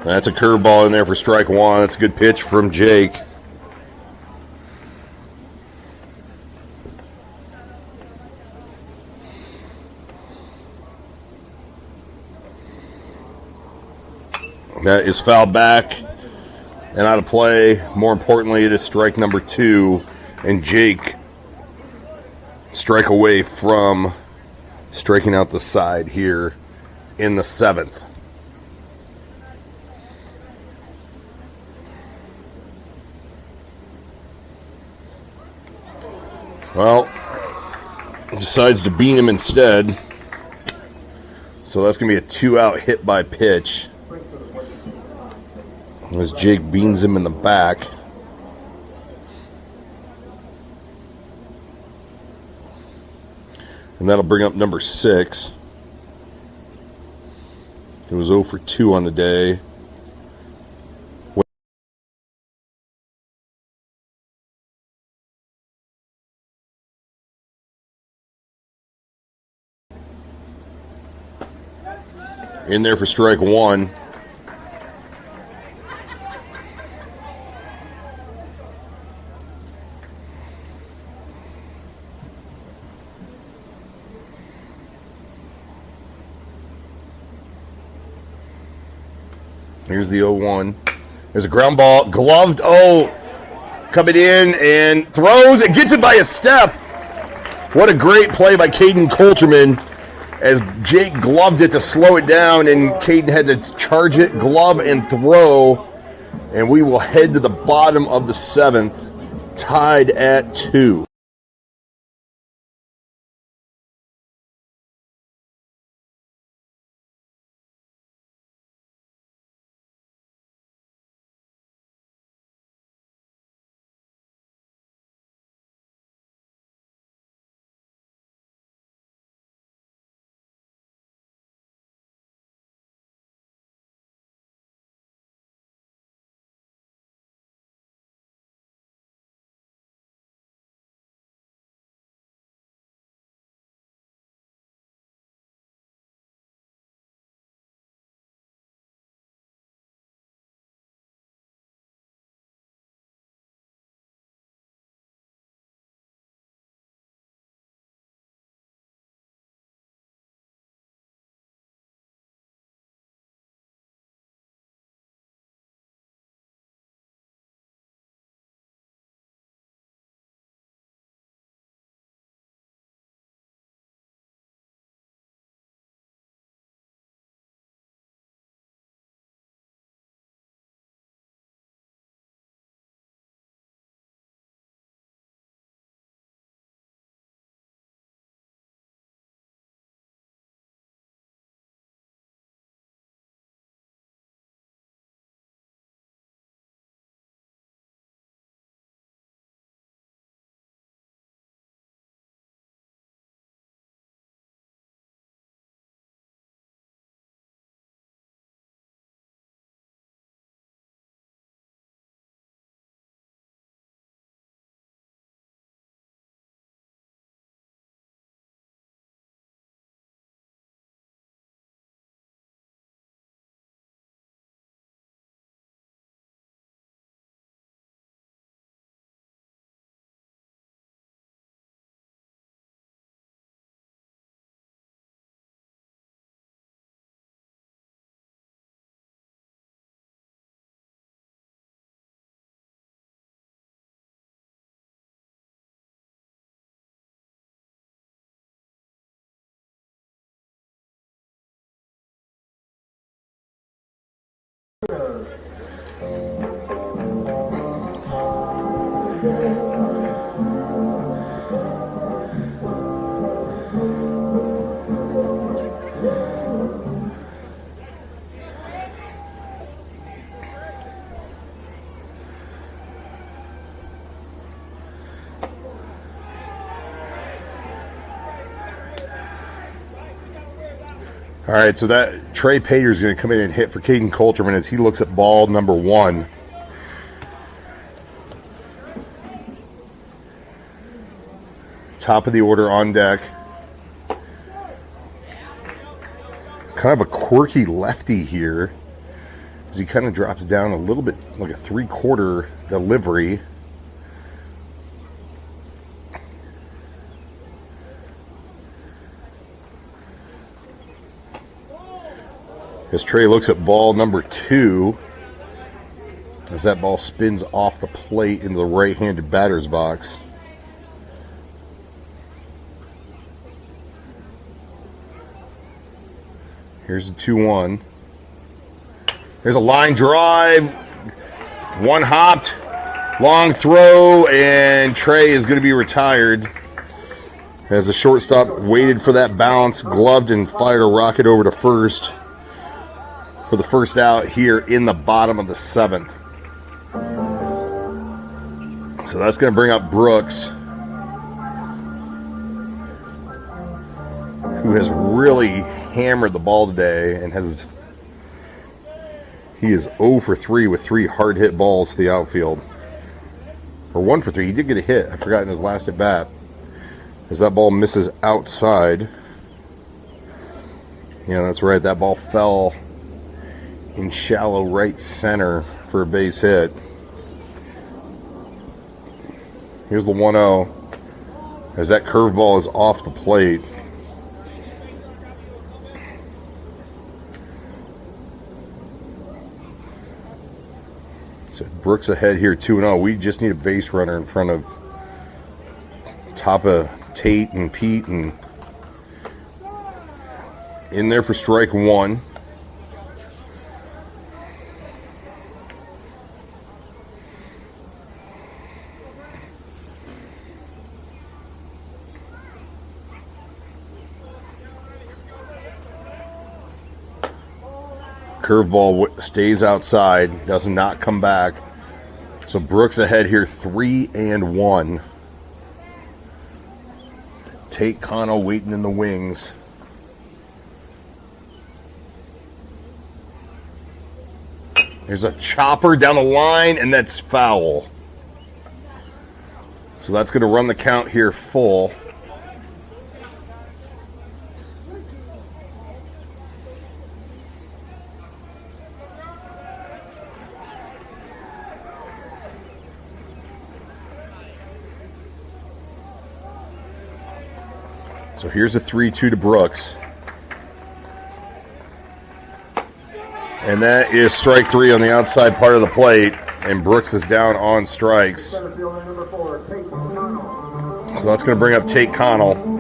That's a curveball in there for strike 1. That's a good pitch from Jake. That is fouled back and out of play. More importantly, it is strike number 2, and Jake strike away from striking out the side here in the 7th. Well, decides to bean him instead. So that's going to be a 2-out hit by pitch as Jake beans him in the back. And that'll bring up number 6. It was 0 for 2 on the day. In there for strike 1. Here's the 0-1. There's a ground ball. Gloved. Oh, coming in and throws. It gets it by a step. What a great play by Caden Coulterman as Jake gloved it to slow it down, and Caden had to charge it, glove, and throw. And we will head to the bottom of the 7th, tied at 2. Jr. All right, so that Trey Pater is going to come in and hit for Caden Coulterman as he looks at ball number 1. Top of the order on deck. Kind of a quirky lefty here as he kind of drops down a little bit like a 3/4 delivery. As Trey looks at ball number 2, as that ball spins off the plate into the right-handed batter's box. Here's the 2-1. There's a line drive. One hopped, long throw, and Trey is going to be retired. As the shortstop waited for that bounce, gloved and fired a rocket over to first for the first out here in the bottom of the 7th. So that's going to bring up Brooks, who has really hammered the ball today and he is 0 for 3 with 3 hard hit balls to the outfield. Or 1 for 3. He did get a hit. I forgot in his last at bat. As that ball misses outside. Yeah, that's right. That ball fell in shallow right center for a base hit. Here's the 1-0 as that curveball is off the plate. So Brooks ahead here 2-0. We just need a base runner in front of top of Tate and Pete, and in there for strike 1. Curveball stays outside, does not come back. So Brooks ahead here 3-1. Tate Connell waiting in the wings. There's a chopper down the line, and that's foul. So that's going to run the count here full. So here's a 3-2 to Brooks. And that is strike 3 on the outside part of the plate. And Brooks is down on strikes. So that's going to bring up Tate Connell.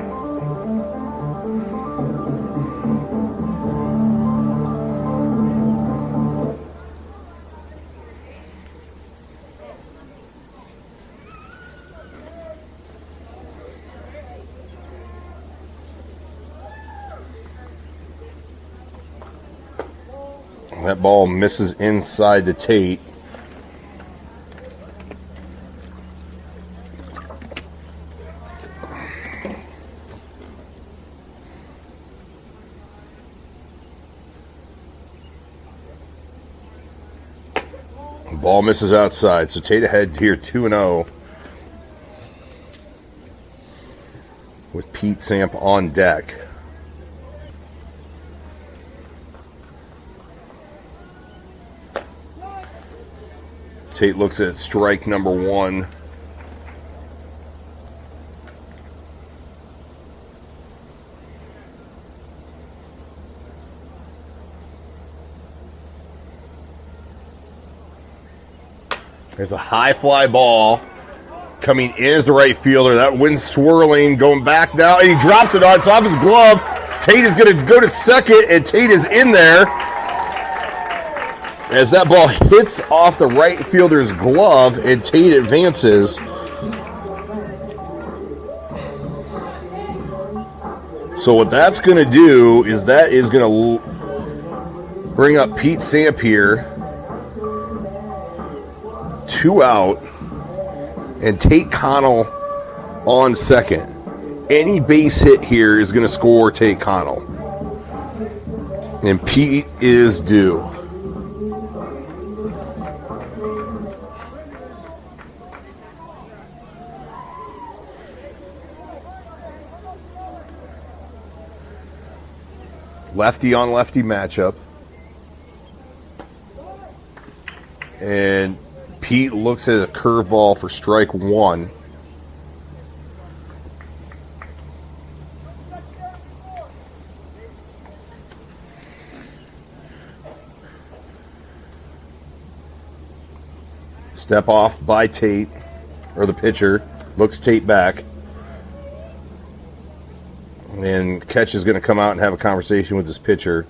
That ball misses inside to Tate. Ball misses outside, so Tate ahead here 2-0 with Pete Samp on deck. Tate looks at strike number 1. There's a high fly ball coming in as the right fielder. That wind's swirling, going back now, and he drops it on. It's off his glove. Tate is going to go to second, and Tate is in there. As that ball hits off the right fielder's glove and Tate advances. So what that's going to do is that is going to bring up Pete Samp here. 2 out. And Tate Connell on second. Any base hit here is going to score Tate Connell. And Pete is due. Lefty on lefty matchup. And Pete looks at a curveball for strike one. Step off by Tate, or the pitcher. Looks Tate back. And Ketch is going to come out and have a conversation with his pitcher.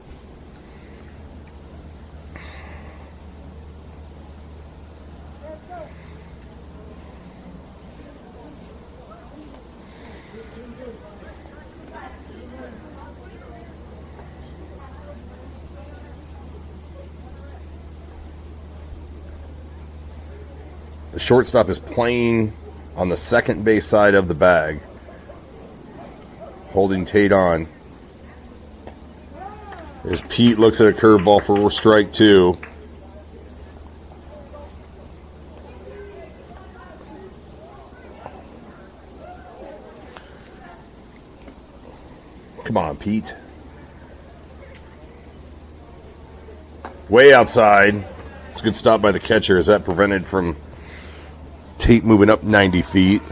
The shortstop is playing on the second base side of the bag, holding Tate on. As Pete looks at a curveball for strike two. Come on, Pete. Way outside. It's a good stop by the catcher as that prevented from Tate moving up 90 feet.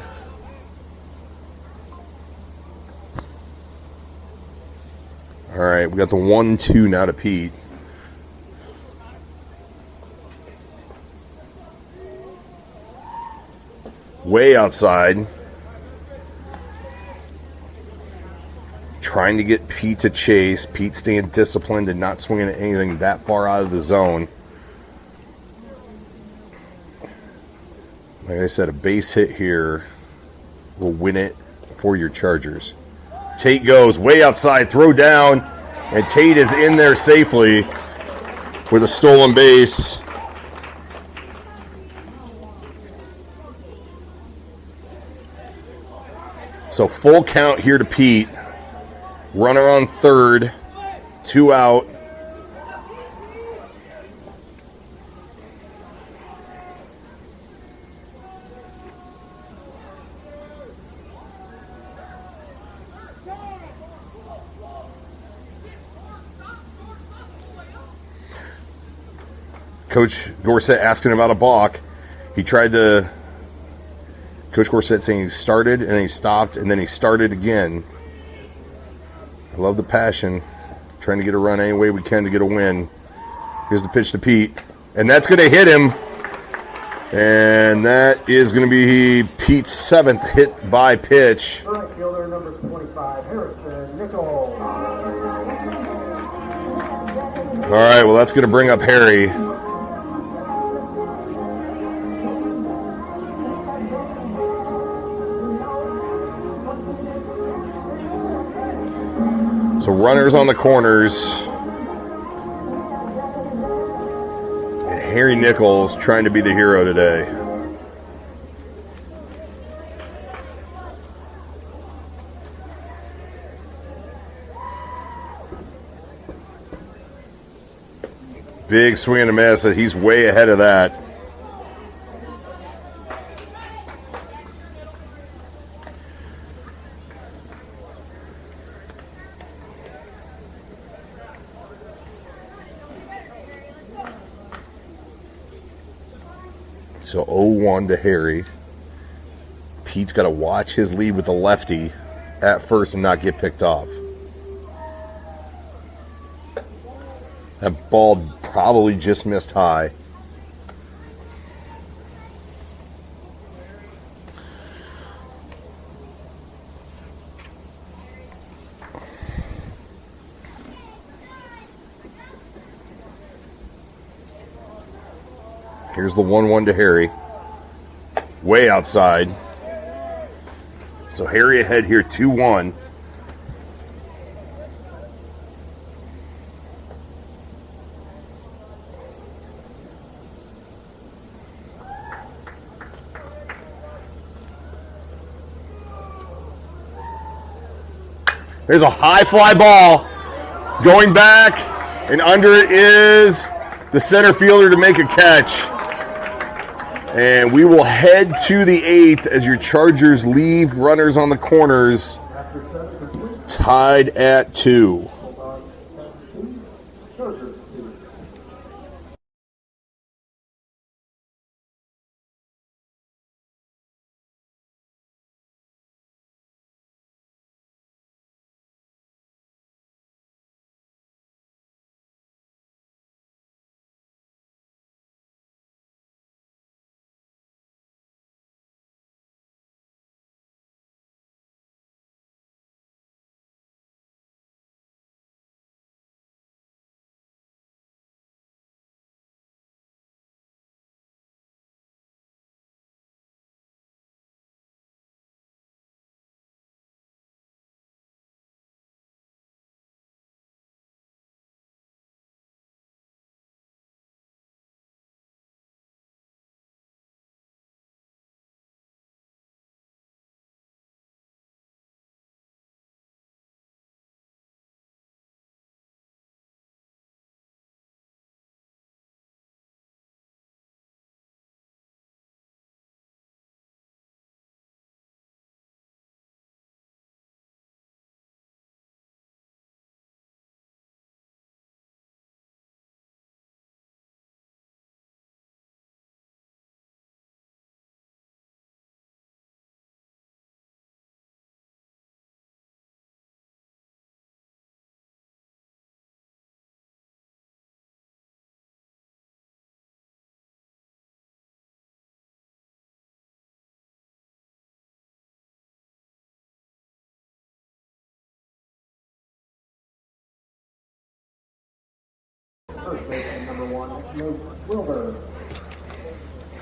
All right, we got the 1-2 now to Pete. Way outside. Trying to get Pete to chase. Pete staying disciplined and not swinging at anything that far out of the zone. Like I said, a base hit here will win it for your Chargers. Tate goes way outside, throw down, and Tate is in there safely with a stolen base. So full count here to Pete. Runner on third, 2 out. Coach Gorsett asking about a balk. He tried to... Coach Gorsett saying he started, and then he stopped, and then he started again. I love the passion. Trying to get a run any way we can to get a win. Here's the pitch to Pete. And that's going to hit him. And that is going to be Pete's 7th hit by pitch. Right fielder number 25, Harrison Nichols. All right, well, that's going to bring up Harry. So runners on the corners. And Harry Nichols trying to be the hero today. Big swing and a miss. He's way ahead of that. So 0-1 to Harry. Pete's got to watch his lead with the lefty at first and not get picked off. That ball probably just missed high. Here's the 1-1 to Harry. Way outside. So Harry ahead here, 2-1. There's a high fly ball going back, and under it is the center fielder to make a catch. And we will head to the 8th as your Chargers leave runners on the corners, tied at 2.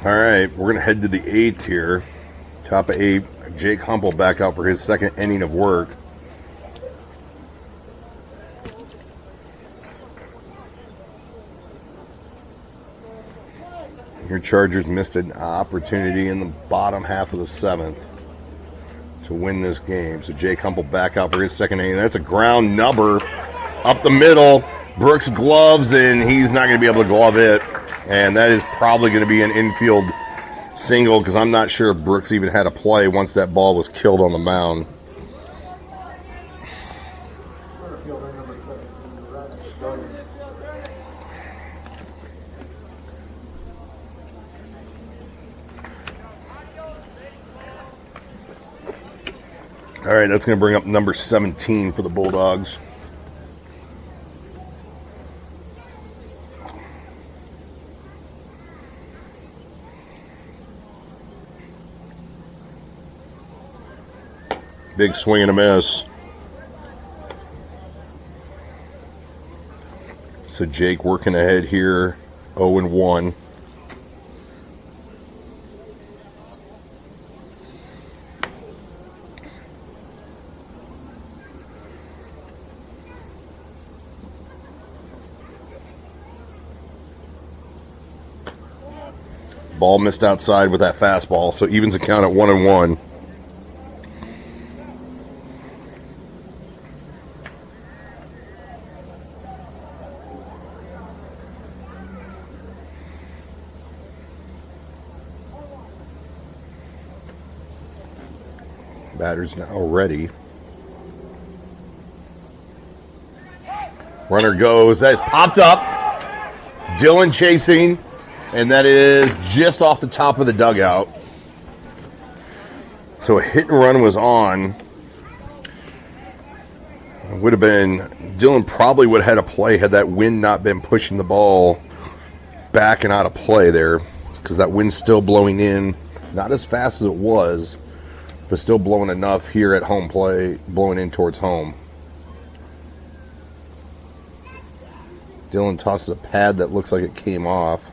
All right, we're going to head to the 8th here. Top of 8, Jake Humble back out for his second inning of work. Your Chargers missed an opportunity in the bottom half of the 7th to win this game. So Jake Humble back out for his second inning. That's a ground number up the middle. Brooks gloves, and he's not going to be able to glove it. And that is probably going to be an infield single because I'm not sure if Brooks even had a play once that ball was killed on the mound. All right, that's going to bring up number 17 for the Bulldogs. Big swing and a miss. So Jake working ahead here, 0-1. Ball missed outside with that fastball, so evens the count at 1-1. Batter's now ready. Runner goes. That is popped up. Dylan chasing. And that is just off the top of the dugout. So a hit and run was on. It would have been, Dylan probably would have had a play had that wind not been pushing the ball back and out of play there. Because that wind's still blowing in. Not as fast as it was, but still blowing enough here at home play, blowing in towards home. Dylan tosses a pad that looks like it came off.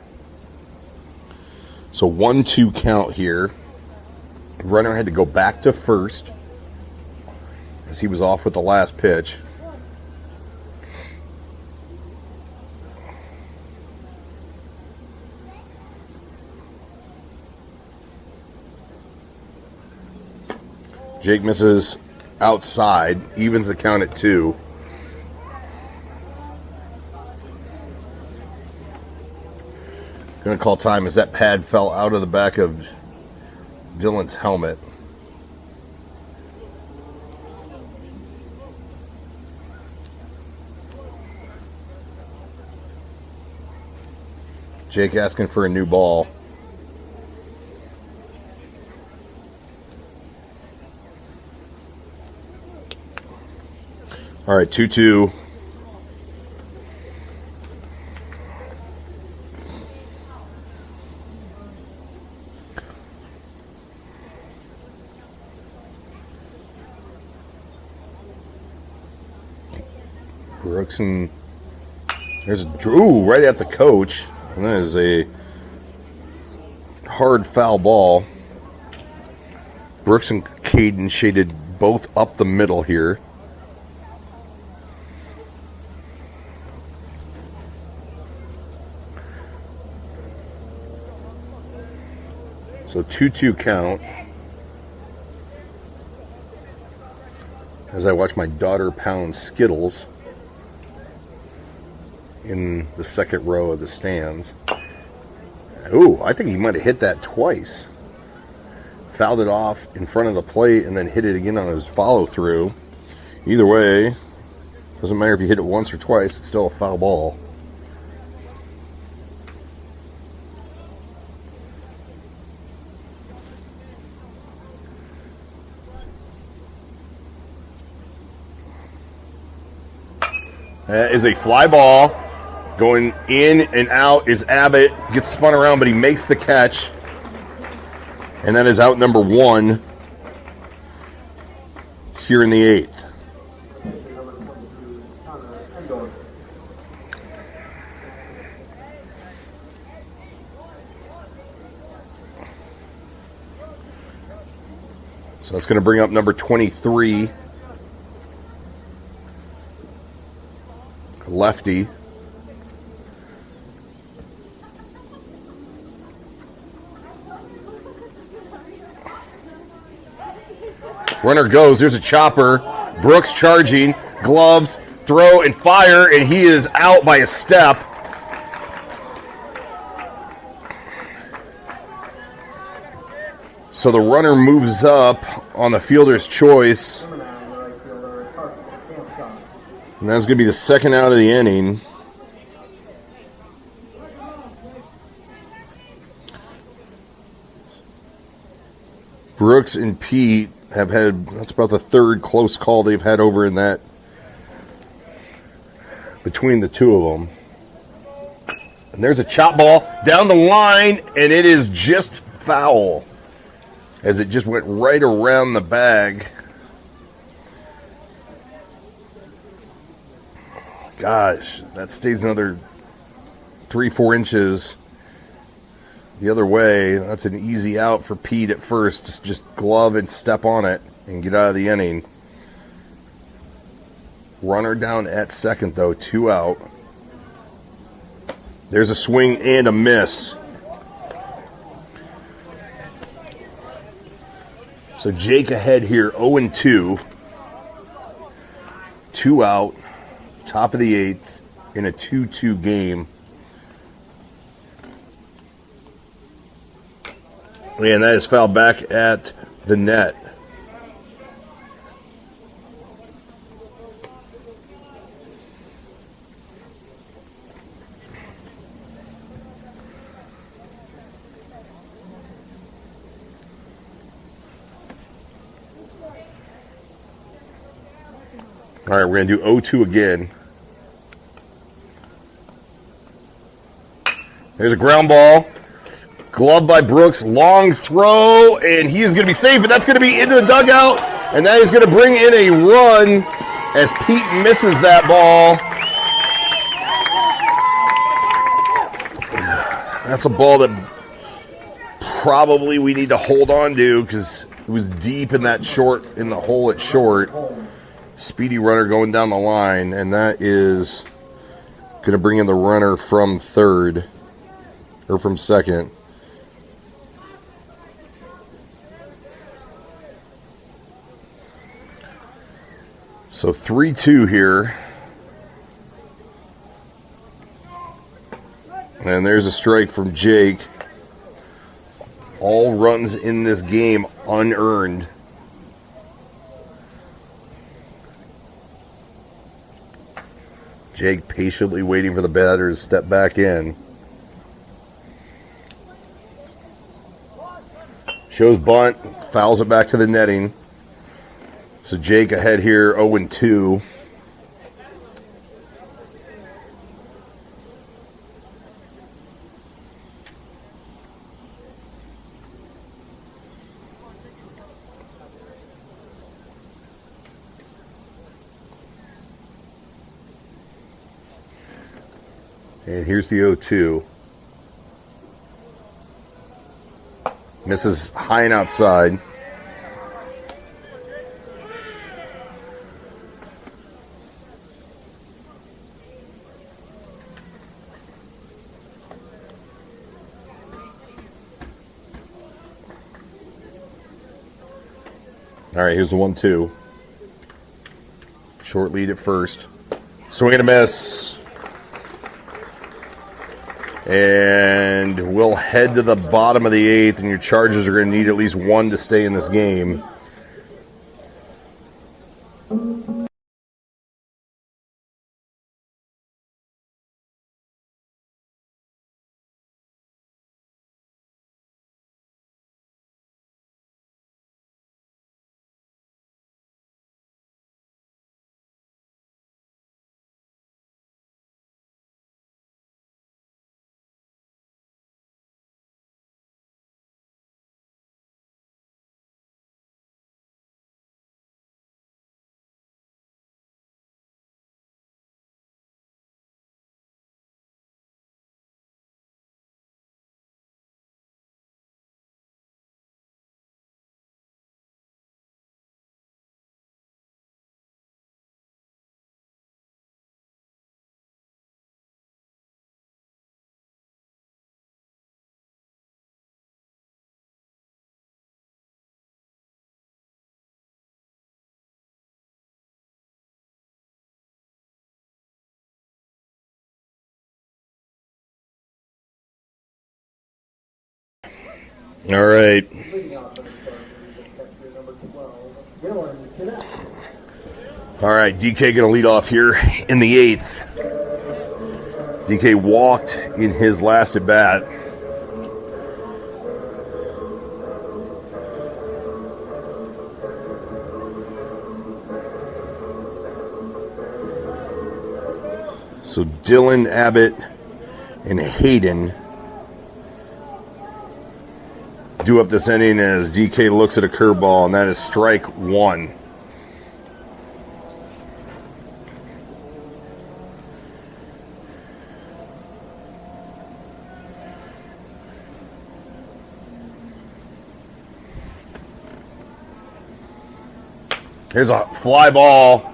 So 1-2 count here. Runner had to go back to first as he was off with the last pitch. Jake misses outside, evens the count at 2. Gonna call time as that pad fell out of the back of Dylan's helmet. Jake asking for a new ball. All right, 2-2. Brooks and there's a Drew right at the coach, and that is a hard foul ball. Brooks and Caden shaded both up the middle here. So 2-2 count. As I watch my daughter pound Skittles in the second row of the stands. Ooh, I think he might have hit that twice. Fouled it off in front of the plate and then hit it again on his follow-through. Either way, doesn't matter if you hit it once or twice, it's still a foul ball. That is a fly ball. Going in and out is Abbott. Gets spun around, but he makes the catch. And that is out number 1 here in the 8th. So that's going to bring up number 23. Lefty. Runner goes. There's a chopper. Brooks charging. Gloves. Throw and fire. And he is out by a step. So the runner moves up on the fielder's choice. And that's going to be the second out of the inning. Brooks and Pete have had, that's about the third close call they've had over in that, between the two of them. And there's a chop ball down the line, and it is just foul as it just went right around the bag. Gosh, that stays another 3-4 inches the other way. That's an easy out for Pete at first. Just glove and step on it and get out of the inning. Runner down at second, though. 2 out. There's a swing and a miss. So Jake ahead here, 0-2. 2 out. Top of the 8th in a 2-2 game. And that is fouled back at the net. All right, we're going to do 0-2 again. There's a ground ball. Glove by Brooks. Long throw, and he is going to be safe, and that's going to be into the dugout, and that is going to bring in a run as Pete misses that ball. That's a ball that probably we need to hold on to because it was deep in that short, in the hole at short. Speedy runner going down the line, and that is going to bring in the runner from third, or from second. So 3-2 here. And there's a strike from Jake. All runs in this game unearned. Jake patiently waiting for the batter to step back in. Shows bunt, fouls it back to the netting. So Jake ahead here, 0-2. And here's the 0-2. Misses high and outside. All right, here's the 1-2. Short lead at first. Swing and a miss. And we'll head to the bottom of the eighth, and your Chargers are going to need at least one to stay in this game. All right. All right, DK going to lead off here in the eighth. DK walked in his last at bat. So Dylan, Abbott, and Hayden due up this inning as DK looks at a curveball, and that is strike one. Here's a fly ball,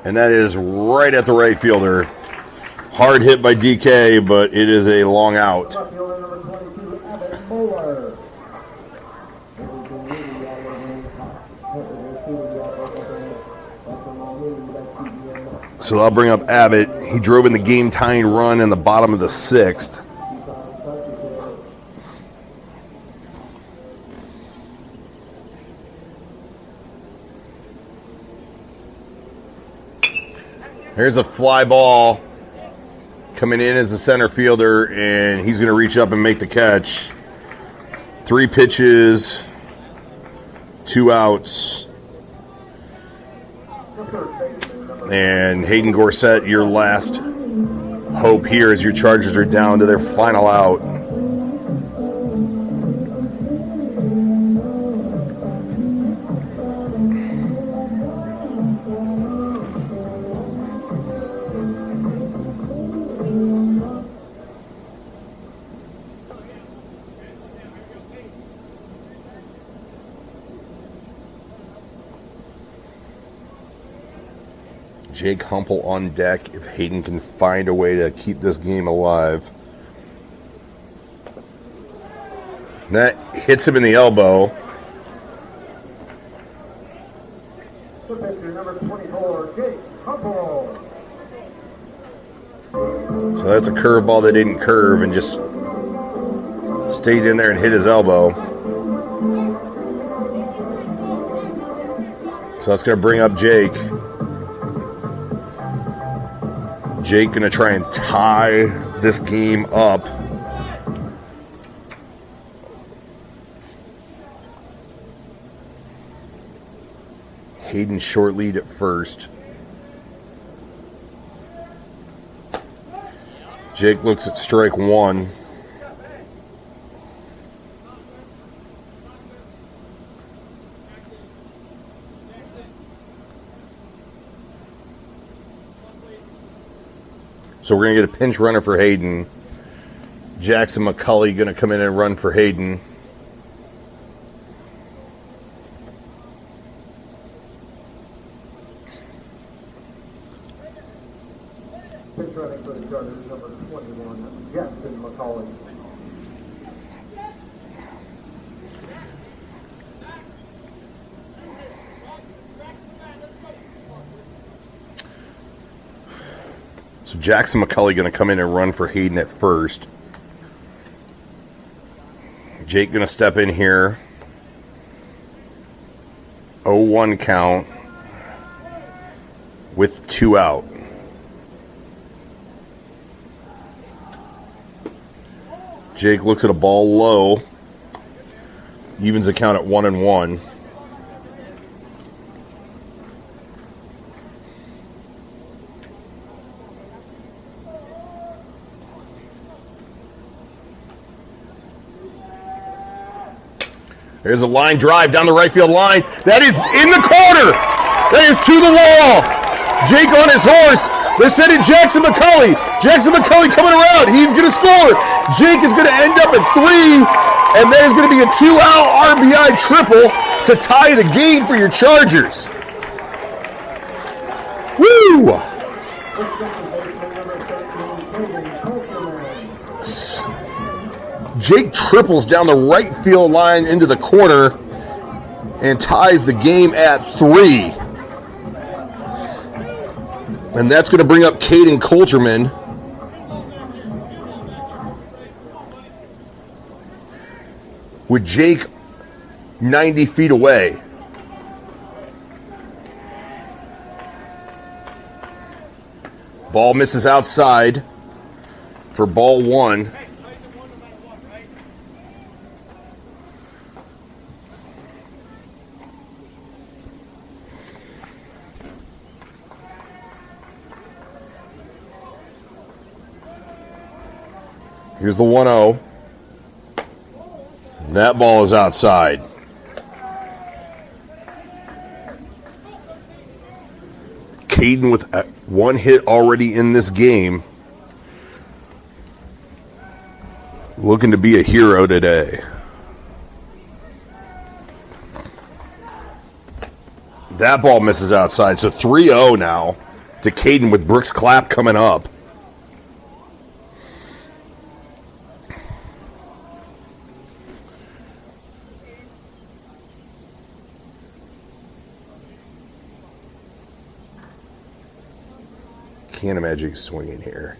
and that is right at the right fielder. Hard hit by DK, but it is a long out. So I'll bring up Abbott. He drove in the game-tying run in the bottom of the sixth. Here's a fly ball coming in as a center fielder, and he's going to reach up and make the catch. 3 pitches, 2 outs. And Hayden Gorsett, your last hope here as your Chargers are down to their final out. Jake Humpel on deck if Hayden can find a way to keep this game alive. And that hits him in the elbow. The pitcher, number 24, Jake Humpel. So that's a curveball that didn't curve and just stayed in there and hit his elbow. So that's going to bring up Jake. Jake going to try and tie this game up. Hayden short lead at first. Jake looks at strike one. So we're going to get a pinch runner for Hayden. Jackson McCulley going to come in and run for Hayden. Pitch running for the Chargers, number 21, Jackson McCulley. So Jackson McCulley going to come in and run for Hayden at first. Jake going to step in here. 0-1 count with 2 out. Jake looks at a ball low. Evens the count at 1-1. There's a line drive down the right field line. That is in the corner. That is to the wall. Jake on his horse. They're sending Jackson McCulley. Jackson McCulley coming around. He's going to score. Jake is going to end up at 3, and that is going to be a 2-out RBI triple to tie the game for your Chargers. Woo! Jake triples down the right field line into the corner and ties the game at 3. And that's going to bring up Caden Coulterman. With Jake 90 feet away. Ball misses outside for ball 1. Here's the 1-0. That ball is outside. Caden with 1 hit already in this game. Looking to be a hero today. That ball misses outside. So 3-0 now to Caden with Brooks Clapp coming up. Can't imagine he's swinging here.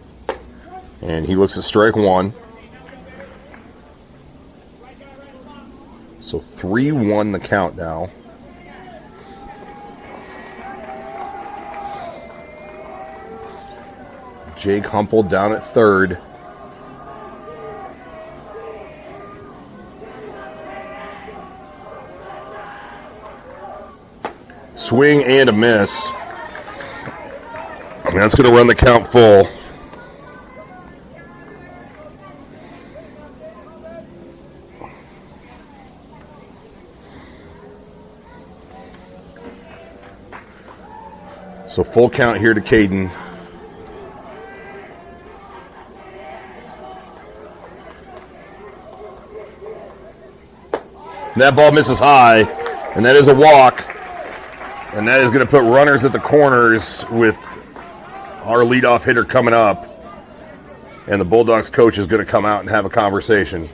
And he looks at strike 1. So 3-1 the count now. Jake Humpel down at third. Swing and a miss. And that's going to run the count full. So full count here to Caden. That ball misses high, and that is a walk. And that is going to put runners at the corners with our leadoff hitter coming up. And the Bulldogs coach is going to come out and have a conversation.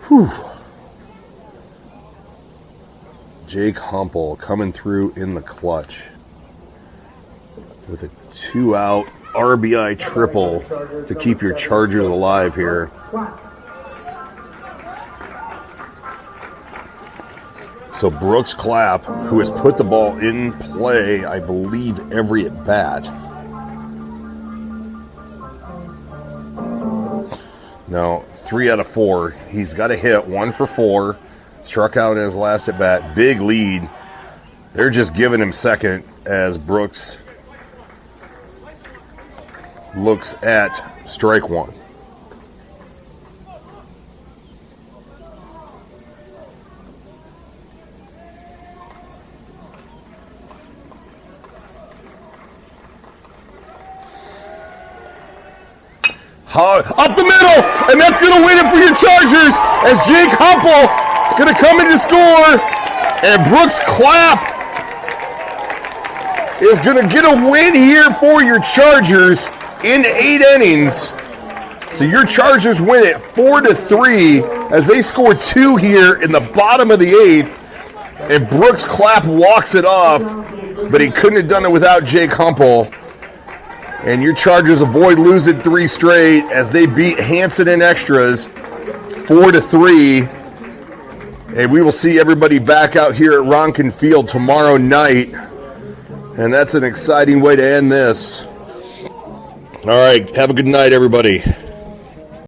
Whew. Jake Humple coming through in the clutch with a 2-out RBI triple to keep your Chargers alive here. So Brooks Clapp, who has put the ball in play, I believe, every at bat. Now, 3 out of 4. He's got a hit, 1 for 4. Struck out in his last at bat. Big lead. They're just giving him second as Brooks looks at strike 1. Up the middle, and that's going to win it for your Chargers as Jake Humple is going to come in to score, and Brooks Clapp is going to get a win here for your Chargers in 8 innings. So your Chargers win it 4-3 as they score 2 here in the bottom of the 8th, and Brooks Clapp walks it off, but he couldn't have done it without Jake Humple. And your Chargers avoid losing 3 straight as they beat Hanson in extras 4-3. And we will see everybody back out here at Ronkin Field tomorrow night. And that's an exciting way to end this. All right, have a good night, everybody.